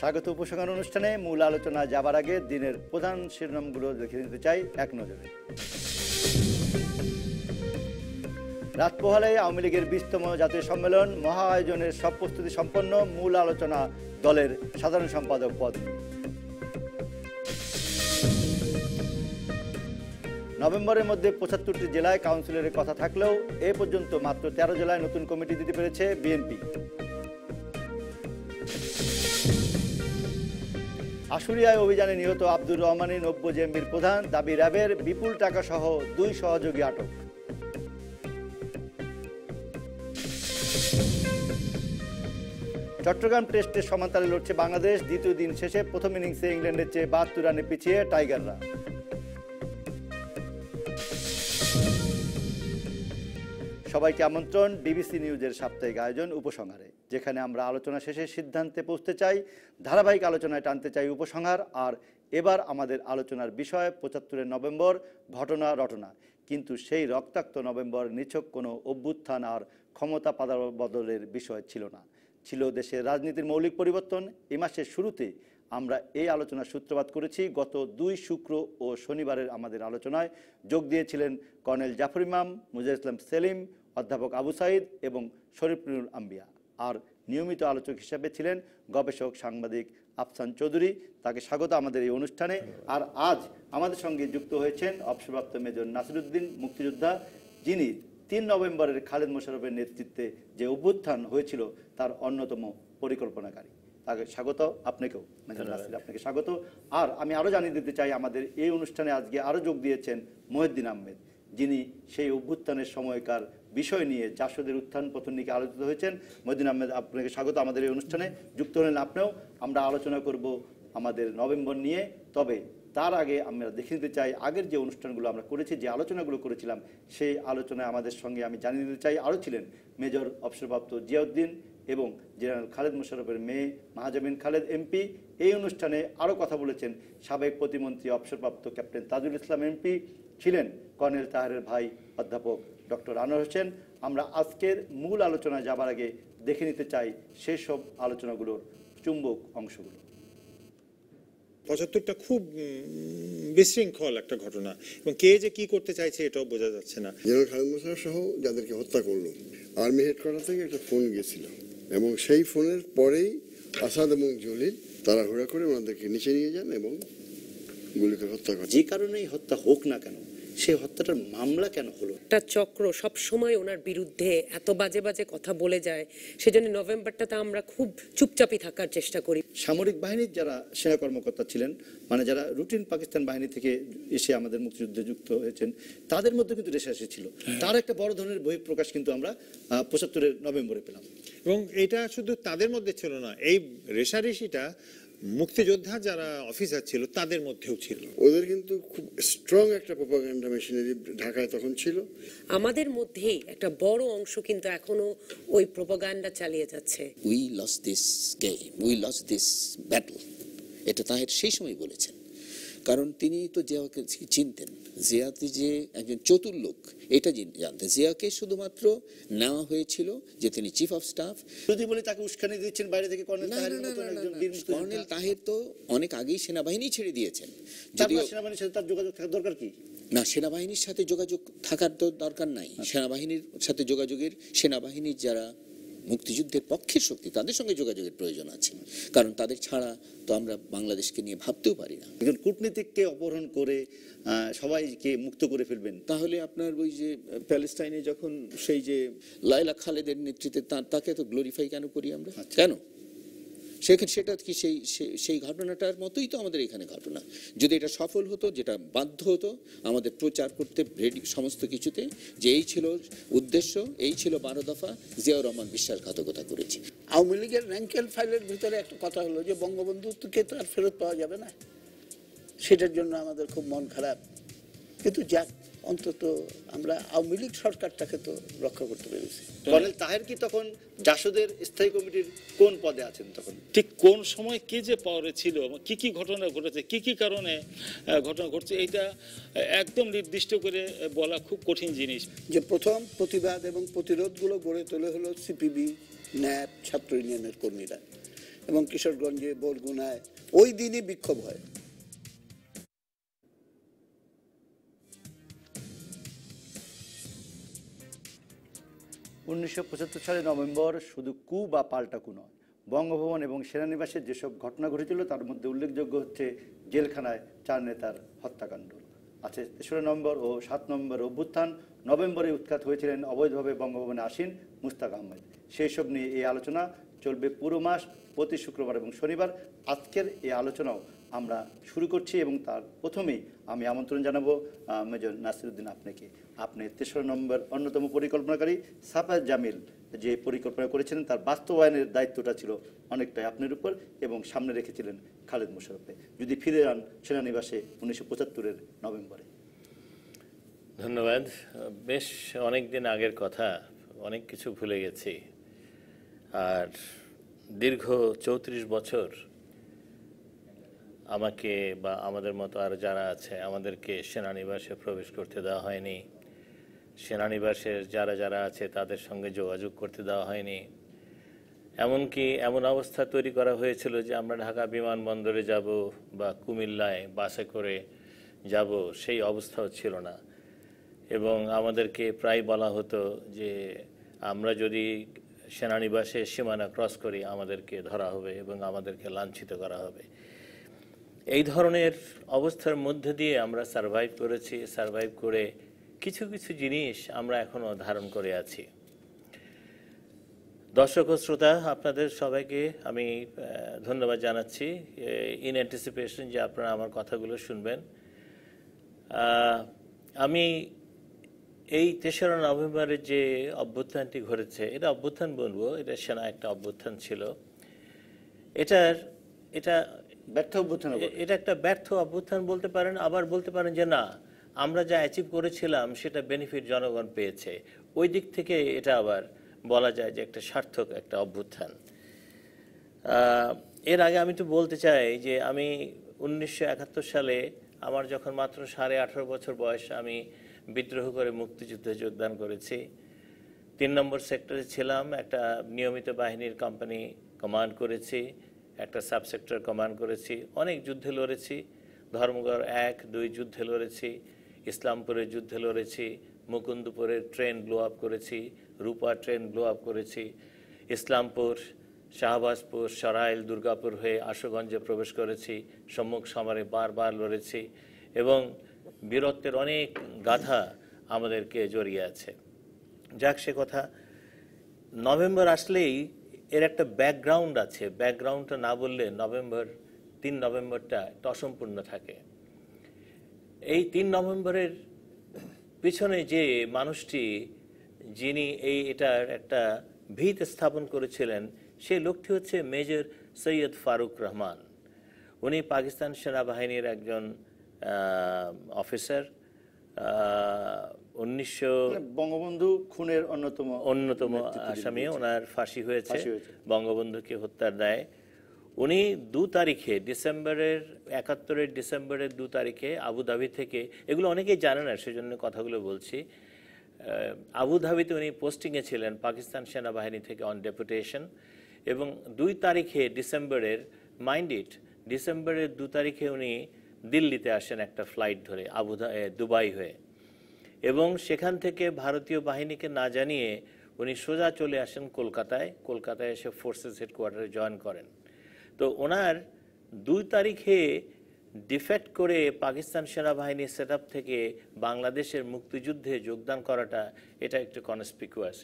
স্বাগত উপসংহার অনুষ্ঠানে মূল আলোচনা যাবার আগে দিনের প্রধান শিরোনামগুলো দেখে নিতে চাই এক নজরে। রাত পোহালে আওয়ামী লীগের 20তম জাতীয় সম্মেলন, মহা আয়োজনের সব প্রস্তুতি সম্পন্ন, মূল আলোচনা দলের সাধারণ সম্পাদক পদ নিয়ে। নভেম্বরের মধ্যে ৭৫টি জেলায় কাউন্সিলরের কথা থাকলেও এ পর্যন্ত মাত্র 13 জেলায় নতুন কমিটি দিতে পেরেছে বিএনপি। আশুলিয়ায় অভিযানে নিহত আব্দুর রহমানের 90 জেএমবির প্রধান, দাবি র্যাবের বিপুল টাকা সহ 2 সহযোগী আটক। চট্টগ্রাম টেস্টের সমান্তরালে লড়ছে বাংলাদেশ। দ্বিতীয় দিন শেষে প্রথম ইনিংসে ইংল্যান্ডের চেয়ে 72 রানে পিছিয়ে টাইগাররা। সবাইকে আমন্ত্রণ বিবিসি নিউজের সাপ্তাহিক আয়োজন উপসংহারে, যেখানে আমরা আলোচনা শেষে সিদ্ধান্তে পৌঁছতে চাই, ধারাবাহিক আলোচনায় টানতে চাই উপসংহার। আর এবার আমাদের আলোচনার বিষয় ৭৫ নভেম্বর, ঘটনা রটনা। কিন্তু সেই রক্তাক্ত নভেম্বর নিছক কোনো অভ্যুত্থান আর ক্ষমতা বদলের বিষয় ছিল না, ছিল দেশের রাজনীতির মৌলিক পরিবর্তন। এই মাসের শুরুতে আমরা এই আলোচনার সূত্রপাত করেছি। গত 2 শুক্র ও শনিবারের আমাদের আলোচনায় যোগ দিয়েছিলেন কর্নেল জাফর ইমাম, মুজাহিদ ইসলাম সেলিম, অধ্যাপক আবু সাইদ এবং শরীফুল আম্বিয়া। আর নিয়মিত আলোচক হিসেবে ছিলেন গবেষক সাংবাদিক আফসান চৌধুরী। তাকে স্বাগত আমাদের এই অনুষ্ঠানে। আর আজ আমাদের সঙ্গে যুক্ত হয়েছেন অবসরপ্রাপ্ত মেজর নাসিরউদ্দিন, মুক্তিযোদ্ধা, যিনি 3 নভেম্বরের খালেদ মোশাররফের নেতৃত্বে যে অভ্যুত্থান হয়েছিল তার অন্যতম পরিকল্পনাকারী। তাকে স্বাগত। আপনাকেও মেজর নাসির, আপনাকে স্বাগত। আর আমি আরও জানিয়ে দিতে চাই, আমাদের এই অনুষ্ঠানে আজকে আরও যোগ দিয়েছেন মহিউদ্দিন আহমেদ, যিনি সেই অভ্যুত্থানের সময়কার বিষয় নিয়ে জাসদের উত্থান পতন নিয়ে আলোচিত হয়েছেন। মহিউদ্দিন আহমেদ, আপনাকে স্বাগত আমাদের এই অনুষ্ঠানে। যুক্ত হলেন আপনিও। আমরা আলোচনা করব আমাদের নভেম্বর নিয়ে। তবে তার আগে আমরা দেখে নিতে চাই আগের যে অনুষ্ঠানগুলো আমরা করেছি, যে আলোচনাগুলো করেছিলাম, সেই আলোচনায় আমাদের সঙ্গে আমি জানিয়ে দিতে চাই আরও ছিলেন মেজর অবসরপ্রাপ্ত জিয়াউদ্দিন এবং জেনারেল খালেদ মোশাররফের মেয়ে মাহাজাবিন খালেদ এমপি। এই অনুষ্ঠানে আরও কথা বলেছেন সাবেক প্রতিমন্ত্রী অবসরপ্রাপ্ত ক্যাপ্টেন তাজুল ইসলাম এমপি, ছিলেন কর্নেল তাহেরের ভাই অধ্যাপক ডক্টর আনোয়ার হোসেন। আমরা আজকের মূল আলোচনায় যাবার আগে দেখে নিতে চাই সেই সব আলোচনাগুলোর চুম্বক অংশগুলো। ৭৫টা খুব বিশৃঙ্খল একটা ঘটনা, এবং কে যে কি করতে চাইছে এটাও বোঝা যাচ্ছে না। জেনারেল খালেদ মোশাররফ সহ যাদেরকে হত্যা করলো, আর্মি হেডকোয়ার্টার থেকে একটা ফোন গেছিল, এবং সেই ফোনের পরেই আসাদ এবং জলিল তাড়াহুড়া করে ওনাদেরকে নিচে নিয়ে যান এবং গুলি করে হত্যা করেন। যে কারণেই হত্যা হোক না কেন, সেই হত্যাটার মামলা কেন হলো? একটা চক্র সব সময় ওনার বিরুদ্ধে এত বাজে বাজে কথা বলে যায়, সেজন্য নভেম্বরটাতে আমরা খুব চুপচাপই থাকার চেষ্টা করি। সামরিক বাহিনীর যারা সেনা কর্মকর্তা ছিলেন, মানে যারা রুটিন পাকিস্তান বাহিনী থেকে এসে আমাদের মুক্তিযুদ্ধে যুক্ত হয়েছেন, তাদের মধ্যে কিন্তু রেশারেশি ছিল। তার একটা বড় ধরনের বহিঃপ্রকাশ কিন্তু আমরা ৭৫ নভেম্বরে পেলাম। এবং এটা শুধু তাদের মধ্যে ছিল না, এই রেশারেশিটা মুক্তিযোদ্ধা যারা অফিসার ছিল তাদের মধ্যেও ছিল। ওদের কিন্তু খুব স্ট্রং একটা প্রোপাগান্ডা মেশিনারি ঢাকায় তখন ছিল। আমাদের মধ্যেই একটা বড় অংশ কিন্তু এখনো ওই প্রোপাগান্ডা চালিয়ে যাচ্ছে। We lost this game, we lost this battle, এটা তাহের সেই সময় বলেছেন। কারণ তিনি তো জিয়াকে চিনতেন, জিয়াতে যে একজন চতুর লোক এটা জানতেন। জিয়াকে শুধুমাত্র নেওয়া হয়েছিল যে তিনি চিফ অফ স্টাফ, যদি বলে তাকে উস্কানি দিচ্ছেন বাইরে থেকে। কর্নেল তাহের তো অনেক আগেই সেনাবাহিনী ছেড়ে দিয়েছেন। যদিও সেনাবাহিনীর সাথে তার যোগাযোগ থাকা দরকার কি না, সেনাবাহিনীর সাথে যোগাযোগ থাকার তো দরকার নাই। সেনাবাহিনীর সাথে যোগাযোগের, সেনাবাহিনীর যারা মুক্তিযুদ্ধের পক্ষের শক্তি তাদের সঙ্গে যোগাযোগের প্রয়োজন আছে, কারণ তাদের ছাড়া তো আমরা বাংলাদেশকে নিয়ে ভাবতেও পারি না। একজন কূটনীতিককে অপহরণ করে সবাইকে মুক্ত করে ফেলবেন, তাহলে আপনার ওই যে প্যালেস্টাইনে যখন সেই যে লায়লা খালেদের নেতৃত্বে তাকে তো গ্লোরিফাই কেন করি আমরা? কেন? সেটা কি সেই ঘটনাটার মতোই তো আমাদের এখানে ঘটনা। যদি এটা সফল হতো, যেটা বাধ্য হতো আমাদের প্রচার করতে সমস্ত কিছুতে, যে এই ছিল উদ্দেশ্য, এই ছিল 12 দফা, জিয়াউর রহমান বিশ্বাসঘাতকতা করেছে। আওয়ামী লীগের র্যাঙ্কেল ফাইলের ভিতরে একটা কথা হলো যে বঙ্গবন্ধুকে তো আর ফেরত পাওয়া যাবে না, সেটার জন্য আমাদের খুব মন খারাপ। কিন্তু যাক, অন্তত আমরা আওয়ামী লীগ সরকারটাকে তো রক্ষা করতে পেরেছি। কর্নেল তাহের কি তখন জাসদের স্থায়ী কমিটির কোন পদে আছেন? তখন ঠিক কোন সময় কে যে পাওয়ারে ছিল, কি কি ঘটনা ঘটেছে, কি কি কারণে ঘটনা ঘটছে, এইটা একদম নির্দিষ্ট করে বলা খুব কঠিন জিনিস। যে প্রথম প্রতিবাদ এবং প্রতিরোধগুলো গড়ে তোলে হলো সিপিবি, ন্যাপ, ছাত্র ইউনিয়নের কর্মীরা। এবং কিশোরগঞ্জে, বরগুনায় ওই দিনই বিক্ষোভ হয়। 1975 সালের নভেম্বর শুধু কু বা পাল্টা কু নয়, বঙ্গভবন এবং সেনানিবাসে যেসব ঘটনা ঘটেছিল তার মধ্যে উল্লেখযোগ্য হচ্ছে জেলখানায় 4 নেতার হত্যাকাণ্ড। আছে 3রা নভেম্বর ও 7 নভেম্বর অভ্যুত্থান। নভেম্বরে উৎখাত হয়েছিলেন অবৈধভাবে বঙ্গভবনে আসীন মুস্তাক আহমেদ। সেই সব নিয়ে এই আলোচনা চলবে পুরো মাস, প্রতি শুক্রবার এবং শনিবার। আজকের এই আলোচনাও আমরা শুরু করছি এবং তার প্রথমেই আমি আমন্ত্রণ জানাবো মেজর নাসিরউদ্দিন আপনাকে। আপনি 3রা নভেম্বর অন্যতম পরিকল্পনাকারী। সাফায়েত জামিল যে পরিকল্পনা করেছিলেন তার বাস্তবায়নের দায়িত্বটা ছিল অনেকটাই আপনার উপর এবং সামনে রেখেছিলেন খালেদ মোশাররফকে। যদি ফিরে যান সেনানিবাসে 1975-এর নভেম্বরে। ধন্যবাদ। বেশ অনেক দিন আগের কথা, অনেক কিছু ভুলে গেছি। আর দীর্ঘ 34 বছর আমাকে বা আমাদের মতো আর যারা আছে আমাদেরকে সেনানিবাসে প্রবেশ করতে দেওয়া হয়নি। সেনানিবাসের যারা যারা আছে তাদের সঙ্গে যোগাযোগ করতে দেওয়া হয়নি। এমনকি এমন অবস্থা তৈরি করা হয়েছিল যে আমরা ঢাকা বিমানবন্দরে যাব বা কুমিল্লায় বাসে করে যাব, সেই অবস্থাও ছিল না। এবং আমাদেরকে প্রায় বলা হতো যে আমরা যদি সেনানিবাসে সীমানা ক্রস করি আমাদেরকে ধরা হবে এবং আমাদেরকে লাঞ্ছিত করা হবে। এই ধরনের অবস্থার মধ্যে দিয়ে আমরা সারভাইভ করেছি। সারভাইভ করে কিছু কিছু জিনিস আমরা এখনো ধারণ করে আছি। দর্শক ও শ্রোতা, আপনাদের সবাইকে আমি ধন্যবাদ জানাচ্ছি ইন অ্যান্টিসিপেশন যে আপনারা আমার কথাগুলো শুনবেন। আমি এই 3রা নভেম্বরের যে অভ্যুত্থানটি ঘটেছে, এটা অভ্যুত্থান বলবো, এটা সেনা একটা অভ্যুত্থান ছিল। এটা ব্যর্থ অভ্যুত্থান, এটা একটা ব্যর্থ অভ্যুত্থান বলতে পারেন, আবার বলতে পারেন যে না, আমরা যা অ্যাচিভ করেছিলাম সেটা বেনিফিট জনগণ পেয়েছে। ওই দিক থেকে এটা আবার বলা যায় যে একটা সার্থক একটা অভ্যুত্থান। এর আগে আমি তো বলতে চাই যে আমি 1971 সালে আমার যখন মাত্র 18.5 বছর বয়স, আমি বিদ্রোহ করে মুক্তিযুদ্ধে যোগদান করেছি। 3 নম্বর সেক্টরে ছিলাম, একটা নিয়মিত বাহিনীর কোম্পানি কমান্ড করেছি, একটা সাবসেক্টর কমান্ড করেছি, অনেক যুদ্ধে লড়েছি। ধর্মগড় 1-2 যুদ্ধে লড়েছি, ইসলামপুরের যুদ্ধে লড়েছি, মুকুন্দপুরের ট্রেন ব্লো আপ করেছি, রূপা ট্রেন ব্লো আপ করেছি, ইসলামপুর, শাহবাজপুর, সরাইল, দুর্গাপুর হয়ে আশুগঞ্জে প্রবেশ করেছি, সম্মুখ সমরে বারবার লড়েছি এবং বীরত্বের অনেক গাথা আমাদেরকে জড়িয়ে আছে। যাক, সে কথা। নভেম্বর আসলেই এর একটা ব্যাকগ্রাউন্ড আছে, ব্যাকগ্রাউন্ডটা না বললে 3 নভেম্বরটা অসম্পূর্ণ থাকে। এই 3 নভেম্বরের পিছনে যে মানুষটি যিনি এটার একটা ভিত স্থাপন করেছিলেন, সেই লোকটি হচ্ছে মেজর সৈয়দ ফারুক রহমান। উনি পাকিস্তান সেনাবাহিনীর একজন অফিসার। 1900 বঙ্গবন্ধু খুনের অন্যতম আসামি, ওনার ফাঁসি হয়েছে বঙ্গবন্ধুকে হত্যার দায়ে। উনি 2 তারিখে ডিসেম্বরের 71-এর ডিসেম্বরের 2 তারিখে আবুধাবি থেকে, এগুলো অনেকেই জানে না সেজন্য কথাগুলো বলছি, আবুধাবিতে উনি পোস্টিংয়ে ছিলেন পাকিস্তান সেনাবাহিনী থেকে অন ডেপুটেশন। এবং 2 তারিখে ডিসেম্বরের, মাইন্ড ইট, ডিসেম্বরের 2 তারিখে উনি দিল্লিতে আসেন একটা ফ্লাইট ধরে দুবাই হয়ে, এবং সেখান থেকে ভারতীয় বাহিনীকে না জানিয়ে উনি সোজা চলে আসেন কলকাতায়। কলকাতায় এসে ফোর্সেস হেডকোয়ার্টারে জয়েন করেন। তো ওনার 2 তারিখে ডিফেক্ট করে পাকিস্তান সেনাবাহিনীর সেট আপ থেকে বাংলাদেশের মুক্তিযুদ্ধে যোগদান করাটা, এটা একটু কনসপিকুয়াস।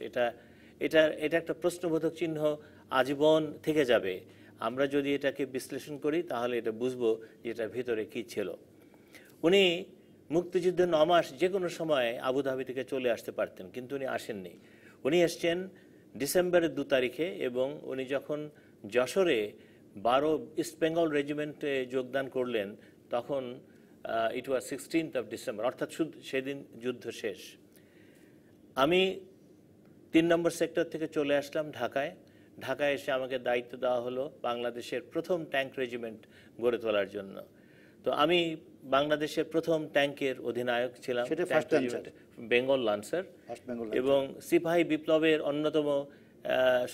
এটা একটা প্রশ্নবোধক চিহ্ন আজীবন থেকে যাবে। আমরা যদি এটাকে বিশ্লেষণ করি তাহলে এটা বুঝবো যে এটার ভিতরে কী ছিল। উনি মুক্তিযুদ্ধের 9 মাস যে কোনো সময় আবুধাবি থেকে চলে আসতে পারতেন, কিন্তু উনি আসেননি। উনি এসছেন ডিসেম্বরের 2 তারিখে এবং উনি যখন যশোরে 12 ইস্ট বেঙ্গল রেজিমেন্টে যোগদান করলেন তখন ইট ওয়াজ 16th of ডিসেম্বর, অর্থাৎ সেদিন যুদ্ধ শেষ। আমি 3 নম্বর সেক্টর থেকে চলে আসলাম ঢাকায়। ঢাকায় এসে আমাকে দায়িত্ব দেওয়া হলো বাংলাদেশের প্রথম ট্যাঙ্ক রেজিমেন্ট গড়ে তোলার জন্য। তো আমি বাংলাদেশের প্রথম ট্যাঙ্কের অধিনায়ক ছিলাম, বেঙ্গল লান্সার, এবং সিপাহী বিপ্লবের অন্যতম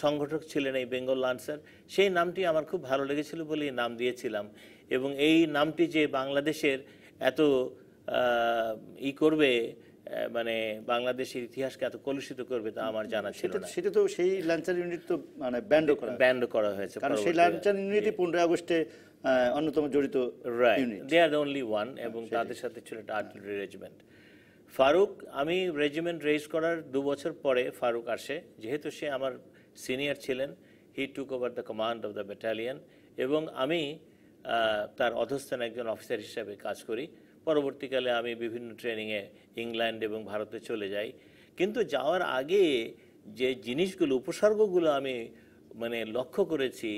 সংগঠক ছিলেন এই বেঙ্গল লান্সার, সেই নামটি আমার খুব ভালো লেগেছিল বলে নাম দিয়েছিলাম। এবং এই নামটি যে বাংলাদেশের এত করবে, মানে বাংলাদেশের ইতিহাসকে এত কলুষিত করবে তা আমার জানা ছিল না। সেটা তো সেই লাঞ্চার ইউনিট তো মানে ব্যান্ড করা হয়েছে, কারণ সেই লাঞ্চার ইউনিটই 15 আগস্টে অন্যতম জড়িত ইউনিট। দে আর অনলি ওয়ান, এবং তাদের সাথে ছিল একটা আর্টিলারি রেজিমেন্ট। ফারুক, আমি রেজিমেন্ট রেজ করার 2 বছর পরে ফারুক আসে, যেহেতু সে আমার সিনিয়র ছিলেন। He took over the command of the battalion, এবং আমি তার অধস্থান একজন অফিসার হিসাবে কাজ করি। পরবর্তীকালে আমি বিভিন্ন ট্রেনিংয়ে ইংল্যান্ড এবং ভারতে চলে যাই। কিন্তু যাওয়ার আগে যে জিনিসগুলো, উপসর্গগুলো আমি মানে লক্ষ্য করেছি,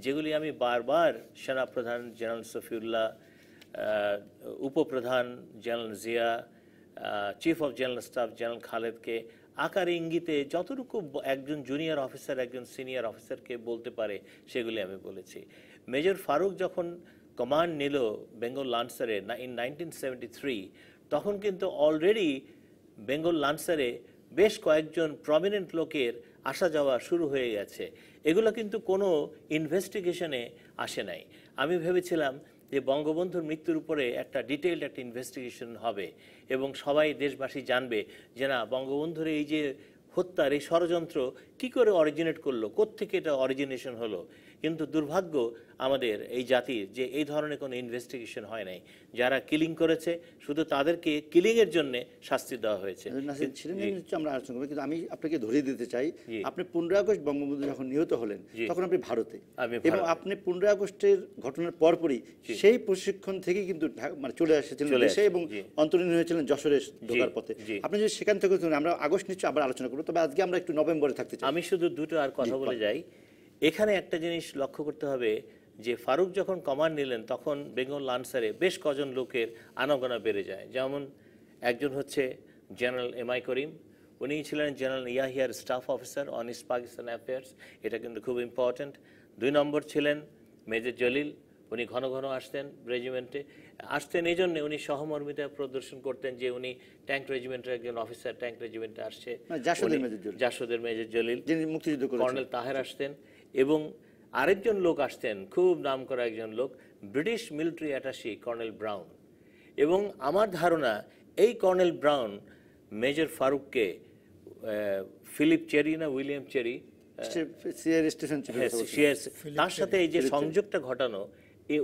যেগুলি আমি বারবার সেনাপ্রধান জেনারেল সফিউল্লাহ, উপপ্রধান general Zia, chief of general staff general খালেদকে আকারে ইঙ্গিতে যতটুকু একজন জুনিয়র অফিসার একজন সিনিয়র অফিসারকে বলতে পারে সেগুলি আমি বলেছি। মেজর ফারুক যখন কমান্ড নিল বেঙ্গল লান্সারে ইন 1973, তখন কিন্তু অলরেডি বেঙ্গল লান্সারে বেশ কয়েকজন প্রমিনেন্ট লোকের আসা যাওয়া শুরু হয়ে গেছে। এগুলো কিন্তু কোনো ইনভেস্টিগেশনে আসে নাই। আমি ভেবেছিলাম যে বঙ্গবন্ধুর মৃত্যুর উপরে একটা ডিটেইলড একটা ইনভেস্টিগেশন হবে এবং সবাই দেশবাসী জানবে যে না, বঙ্গবন্ধুর এই যে হত্যার এই ষড়যন্ত্র কী করে অরিজিনেট করলো, কোত্থেকে এটা অরিজিনেশন হলো। কিন্তু দুর্ভাগ্য আমাদের এই জাতির যে এই ধরনের কোনো ইনভেস্টিগেশন হয় নাই। যারা কিলিং করেছে শুধু তাদেরকে কিলিংয়ের জন্য শাস্তি দেওয়া হয়েছে। আমরা আলোচনা করবো, কিন্তু আমি আপনাকে ধরিয়ে দিতে চাই, আপনি 15 আগস্ট বঙ্গবন্ধু যখন নিহত হলেন তখন আপনি ভারতে, এবং আপনি 15 আগস্টের ঘটনার পরপরই সেই প্রশিক্ষণ থেকে কিন্তু মানে চলে এসেছিলেন দেশে এবং অন্তরীণ হয়েছিলেন যশোরে ঢোকার পথে। আপনি যদি সেখান থেকে, আমরা আগস্ট নিশ্চয়ই আবার আলোচনা করবো, তবে আজকে আমরা একটু নভেম্বরে থাকতে চাই। আমি শুধু দুটো আর কথা বলে যাই। এখানে একটা জিনিস লক্ষ্য করতে হবে যে ফারুক যখন কমান্ড নিলেন তখন বেঙ্গল লান্সারে বেশ কজন লোকের আনাগোনা বেড়ে যায়। যেমন একজন হচ্ছে জেনারেল এমআই করিম, উনি ছিলেন জেনারেল ইয়াহিয়ার staff officer on East Pakistan affairs, এটা কিন্তু খুব ইম্পর্ট্যান্ট। 2 নম্বর ছিলেন মেজর জলিল, উনি ঘন ঘন আসতেন রেজিমেন্টে। আসতেন এই জন্যে উনি সহমর্মিতা প্রদর্শন করতেন যে উনি ট্যাঙ্ক রেজিমেন্টের একজন অফিসার, ট্যাঙ্ক রেজিমেন্টে আসছে। জাসদের মেজর জলিল, মুক্তিযুদ্ধ কর্নেল তাহের আসতেন, এবং আরেকজন লোক আসতেন খুব নাম করা একজন লোক, British military attache colonel Brown. এবং আমার ধারণা এই কর্নেল ব্রাউন মেজর ফারুককে ফিলিপ চেরি না উইলিয়াম চেরি, তার সাথে এই যে সংযোগটা ঘটানো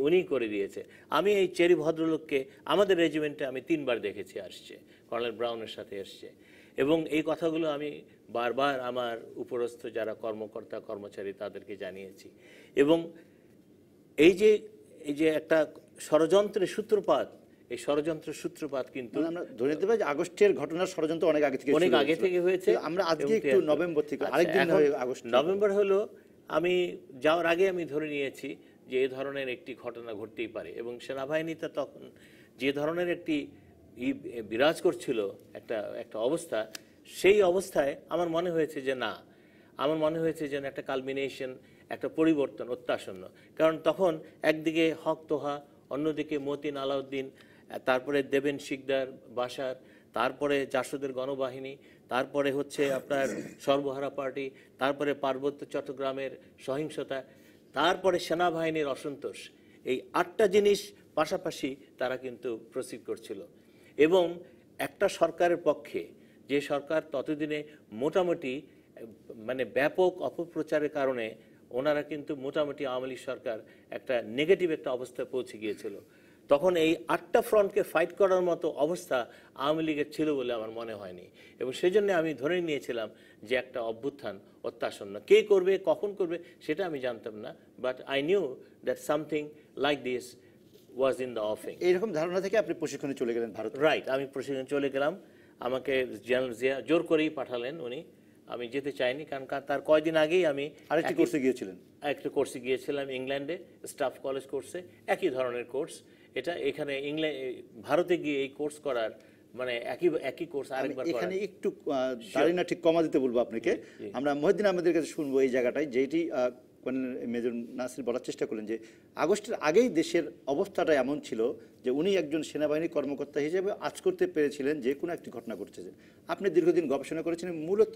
উনি করে দিয়েছে। আমি এই চেরি ভদ্রলোককে আমাদের রেজিমেন্টে আমি 3 বার দেখেছি আসছে, কর্নেল ব্রাউনের সাথে এসছে। এবং এই কথাগুলো আমি বারবার আমার উপরস্থ যারা কর্মকর্তা কর্মচারী তাদেরকে জানিয়েছি। এবং এই যে একটা ষড়যন্ত্রের সূত্রপাত, এই ষড়যন্ত্রের সূত্রপাত কিন্তু আমরা ধরে নিতে পারি যে আগস্টের ঘটনার ষড়যন্ত্র অনেক আগে থেকে হয়েছে। আমরা আজকে একটু নভেম্বর থেকে আরেকদিন আগস্ট, নভেম্বর হলো আমি যাওয়ার আগে আমি ধরে নিয়েছি যে এই ধরনের একটি ঘটনা ঘটতেই পারে। এবং সেনাবাহিনীতে তখন যে ধরনের একটি বিরাজ করছিল একটা অবস্থা, সেই অবস্থায় আমার মনে হয়েছে যে না, আমার মনে হয়েছে যেন একটা কালমিনেশন, একটা পরিবর্তন অত্যাসন্ন। কারণ তখন একদিকে হক তোহা, অন্যদিকে মতিন আলাউদ্দিন, তারপরে দেবেন শিকদার বাসার, তারপরে জাসদের গণবাহিনী, তারপরে হচ্ছে আপনার সর্বহারা পার্টি, তারপরে পার্বত্য চট্টগ্রামের সহিংসতা, তারপরে সেনাবাহিনীর অসন্তোষ। এই 8টা জিনিস পাশাপাশি তারা কিন্তু প্রসিড করছিল। এবং একটা সরকারের পক্ষে, যে সরকার ততদিনে মোটামুটি মানে ব্যাপক অপপ্রচারের কারণে ওনারা কিন্তু মোটামুটি আওয়ামী লীগ সরকার একটা নেগেটিভ একটা অবস্থায় পৌঁছে গিয়েছিল, তখন এই 8টা ফ্রন্টকে ফাইট করার মতো অবস্থা আওয়ামী লীগের ছিল বলে আমার মনে হয়নি। এবং সেই জন্য আমি ধরে নিয়েছিলাম যে একটা অভ্যুত্থান অত্যাসন্ন। কে করবে, কখন করবে সেটা আমি জানতাম না, but I knew that something like this was in the offing. এইরকম ধারণা থেকে আপনি প্রশিক্ষণে চলে গেলেন ভারত? রাইট, আমি প্রশিক্ষণে চলে গেলাম। আমাকে জেনারেল জিয়া জোর করেই পাঠালেন উনি, আমি যেতে চাইনি, কারণ তার কয়েকদিন আগেই আমি আরেকটি কোর্সে গিয়েছিলেন। একটা কোর্সে গিয়েছিলাম ইংল্যান্ডে, স্টাফ কলেজ কোর্সে, একই ধরনের কোর্স এটা। এখানে ভারতে গিয়ে এই কোর্স করার মানে একই কোর্স আরেকবার করার। এখানে একটু দাঁড়িয়ে না ঠিক কমা দিতে বলবো আপনাকে। আমরা মহিউদ্দিন আহমেদের কাছে শুনবো এই জায়গাটায়, যেটি মেজর নাসির বলার চেষ্টা করলেন যে আগস্টের আগেই দেশের অবস্থাটা এমন ছিল যে উনি একজন সেনাবাহিনী কর্মকর্তা হিসেবে আজ করতে পেরেছিলেন যে কোনো একটি ঘটনা ঘটছে। আপনি দীর্ঘদিন গবেষণা করেছিলেন, মূলত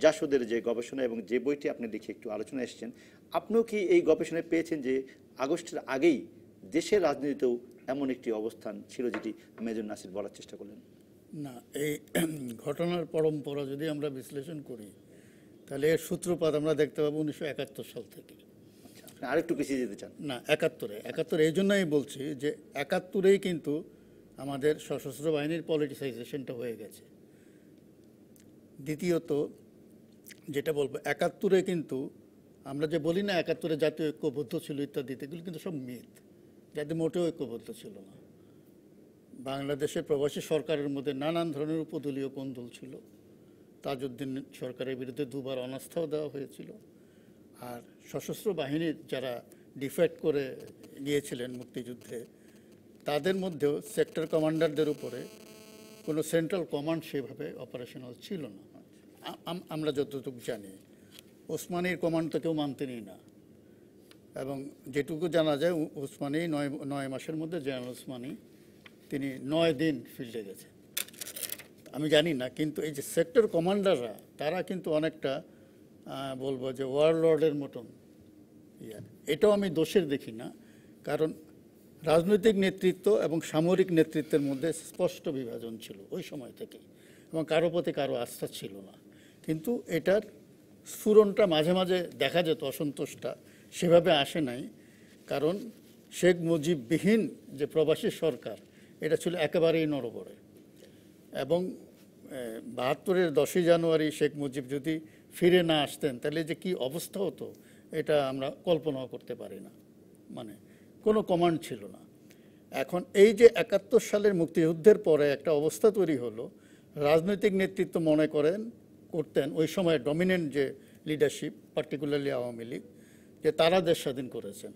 জাসদের যে গবেষণা এবং যে বইটি আপনি লিখে একটু আলোচনা এসেছেন, আপনিও কি এই গবেষণায় পেয়েছেন যে আগস্টের আগেই দেশের রাজনীতিতেও এমন একটি অবস্থান ছিল যেটি মেজর নাসির বলার চেষ্টা করলেন? না, এই ঘটনার পরম্পরা যদি আমরা বিশ্লেষণ করি তাহলে এর সূত্রপাত আমরা দেখতে পাবো 1971 সাল থেকে। আরেকটু পিছিয়ে যেতে চান? না, 71 এই জন্যই বলছি যে 71-এই কিন্তু আমাদের সশস্ত্র বাহিনীর পলিটিসাইজেশনটা হয়ে গেছে। দ্বিতীয়ত যেটা বলবো, 71-এ কিন্তু আমরা যে বলি না 71-এ জাতীয় ঐক্যবদ্ধ ছিল ইত্যাদিতে, এগুলো কিন্তু সব মিথ, যাতে মোটেও ঐক্যবদ্ধ ছিল না। বাংলাদেশের প্রবাসী সরকারের মধ্যে নানান ধরনের উপদলীয় কোন্দল ছিল। তাজউদ্দিন সরকারের বিরুদ্ধে দুবার অনাস্থাও দেওয়া হয়েছিল। আর সশস্ত্র বাহিনীর যারা ডিফেক্ট করে গিয়েছিলেন মুক্তিযুদ্ধে, তাদের মধ্যেও সেক্টর কমান্ডারদের উপরে কোনো সেন্ট্রাল কমান্ড সেভাবে অপারেশনাল ছিল না আমরা যতটুকু জানি। ওসমানীর কমান্ড তো কেউ মানতেনই না, এবং যেটুকু জানা যায় ওসমানী 9 মাসের মধ্যে জেনারেল ওসমানী তিনি 9 দিন ফিল্ডে গেছে। আমি জানি না, কিন্তু এই যে সেক্টর কমান্ডাররা তারা কিন্তু অনেকটা বলবো যে ওয়ারলর্ডের মতন এটাও আমি দোষের দেখি না, কারণ রাজনৈতিক নেতৃত্ব এবং সামরিক নেতৃত্বের মধ্যে স্পষ্ট বিভাজন ছিল ওই সময় থেকে, এবং কারো প্রতি কারো আস্থা ছিল না। কিন্তু এটার স্ফুরণটা মাঝে মাঝে দেখা যেত, অসন্তোষটা সেভাবে আসে নাই, কারণ শেখ মুজিববিহীন যে প্রবাসী সরকার এটা ছিল একেবারেই নড়বড়ে। এবং 72-এর 10ই জানুয়ারি শেখ মুজিব যদি ফিরে না আসতেন তাহলে যে কি অবস্থা হতো এটা আমরা কল্পনাও করতে পারি না, মানে কোনো কমান্ড ছিল না। এখন এই যে 71 সালের মুক্তিযুদ্ধের পরে একটা অবস্থা তৈরি হলো, রাজনৈতিক নেতৃত্ব মনে করতেন ওই সময় ডমিনেন্ট যে লিডারশিপ, পার্টিকুলারলি আওয়ামী লীগ, যে তারা দেশ স্বাধীন করেছেন।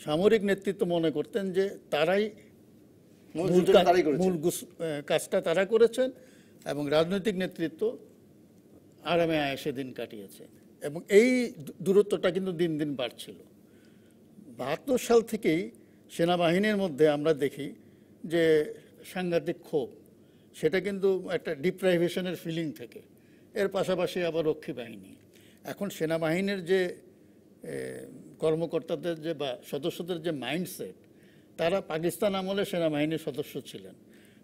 সামরিক নেতৃত্ব মনে করতেন যে তারাই মূল কাজটা তারা করেছেন, এবং রাজনৈতিক নেতৃত্ব আরামে আয়েসে দিন কাটিয়েছে। এবং এই দূরত্বটা কিন্তু দিন দিন বাড়ছিল। 72 সাল থেকেই সেনাবাহিনীর মধ্যে আমরা দেখি যে সাংঘাতিক ক্ষোভ, সেটা কিন্তু একটা ডিপ্রাইভেশনের ফিলিং থেকে, এর পাশাপাশি আবার রক্ষী বাহিনী। এখন সেনাবাহিনীর যে কর্মকর্তাদের যে বা সদস্যদের যে মাইন্ডসেট, তারা পাকিস্তান আমলে সেনাবাহিনীর সদস্য ছিলেন,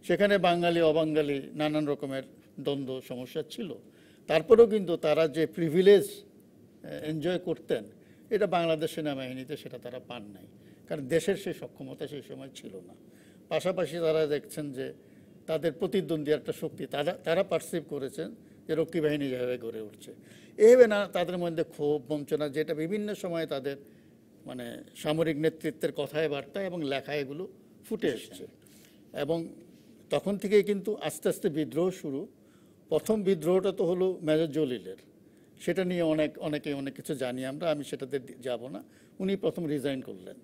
সেখানে বাঙালি অবাঙালি নানান রকমের দ্বন্দ্ব সমস্যা ছিল। তারপরেও কিন্তু তারা যে প্রিভিলেজ এনজয় করতেন এটা বাংলাদেশ সেনাবাহিনীতে সেটা তারা পান নাই, কারণ দেশের সেই সক্ষমতা সেই সময় ছিল না। পাশাপাশি তারা দেখছেন যে তাদের প্রতিদ্বন্দ্বী একটা শক্তি তারা পারসিভ করেছেন যে রক্ষী বাহিনী যেভাবে গড়ে উঠছে, এভাবে না তাদের মধ্যে ক্ষোভ বঞ্চনা, যেটা বিভিন্ন সময়ে তাদের মানে সামরিক নেতৃত্বের কথায় বার্তায় এবং লেখায় এগুলো ফুটে এসছে। এবং তখন থেকেই কিন্তু আস্তে আস্তে বিদ্রোহ শুরু। প্রথম বিদ্রোহটা তো হলো মেজর জলিলের, সেটা নিয়ে অনেকে অনেক কিছু জানি আমরা, আমি সেটাতে যাব না। উনি প্রথম রিজাইন করলেন,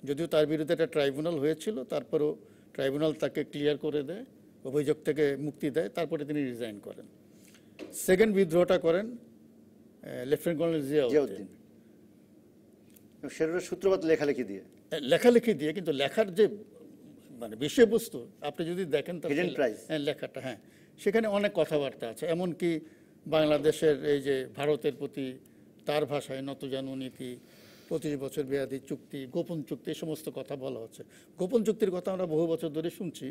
যদিও তার বিরুদ্ধে একটা ট্রাইব্যুনাল হয়েছিল, তারপরেও ট্রাইব্যুনাল তাকে ক্লিয়ার করে দেয়, অভিযোগ থেকে মুক্তি দেয়, তারপরে তিনি রিজাইন করেন। সেকেন্ড বিদ্রোহটা করেন লেফটেন্যান্ট কর্নেল জিয়াউদ্দিন, সেটার সূত্রপাত লেখালেখি দিয়ে, কিন্তু লেখার যে মানে বিষয়বস্তু আপনি যদি দেখেন লেখাটা, হ্যাঁ, সেখানে অনেক কথাবার্তা আছে। এমনকি বাংলাদেশের এই যে ভারতের প্রতি তার ভাষায় নতজানু নীতি, 25 বছর মেয়াদী চুক্তি, গোপন চুক্তি, এই সমস্ত কথা বলা হচ্ছে। গোপন চুক্তির কথা আমরা বহু বছর ধরে শুনছি,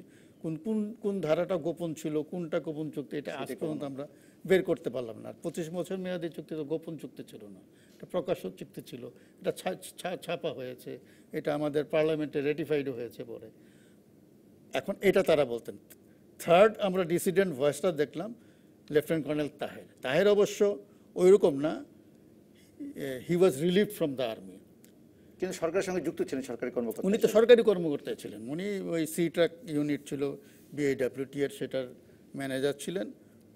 কোন ধারাটা গোপন ছিল, কোনটা গোপন চুক্তি, এটা আজ পর্যন্ত আমরা বের করতে পারলাম না। 25 বছর মেয়াদী চুক্তি তো গোপন চুক্তি ছিল না, এটা প্রকাশ্য চুক্তি ছিল, এটা ছাপা হয়েছে, এটা আমাদের পার্লামেন্টে রেটিফাইড হয়েছে পরে। এখন এটা তারা বলতেন। থার্ড আমরা ডিসিডেন্ট ভয়েসটা দেখলাম লেফটেন্যান্ট কর্নেল তাহের অবশ্য ওই রকম না, হি ওয়াজ রিলিভ ফ্রম দ্য আর্মি, কিন্তু সরকারের সঙ্গে যুক্ত ছিলেন, সরকারি কর্মকর্তা, উনি তো সরকারি কর্মকর্তা ছিলেন। উনি ওই সি ট্রাক ইউনিট ছিল BIWT এর, সেটার ম্যানেজার ছিলেন।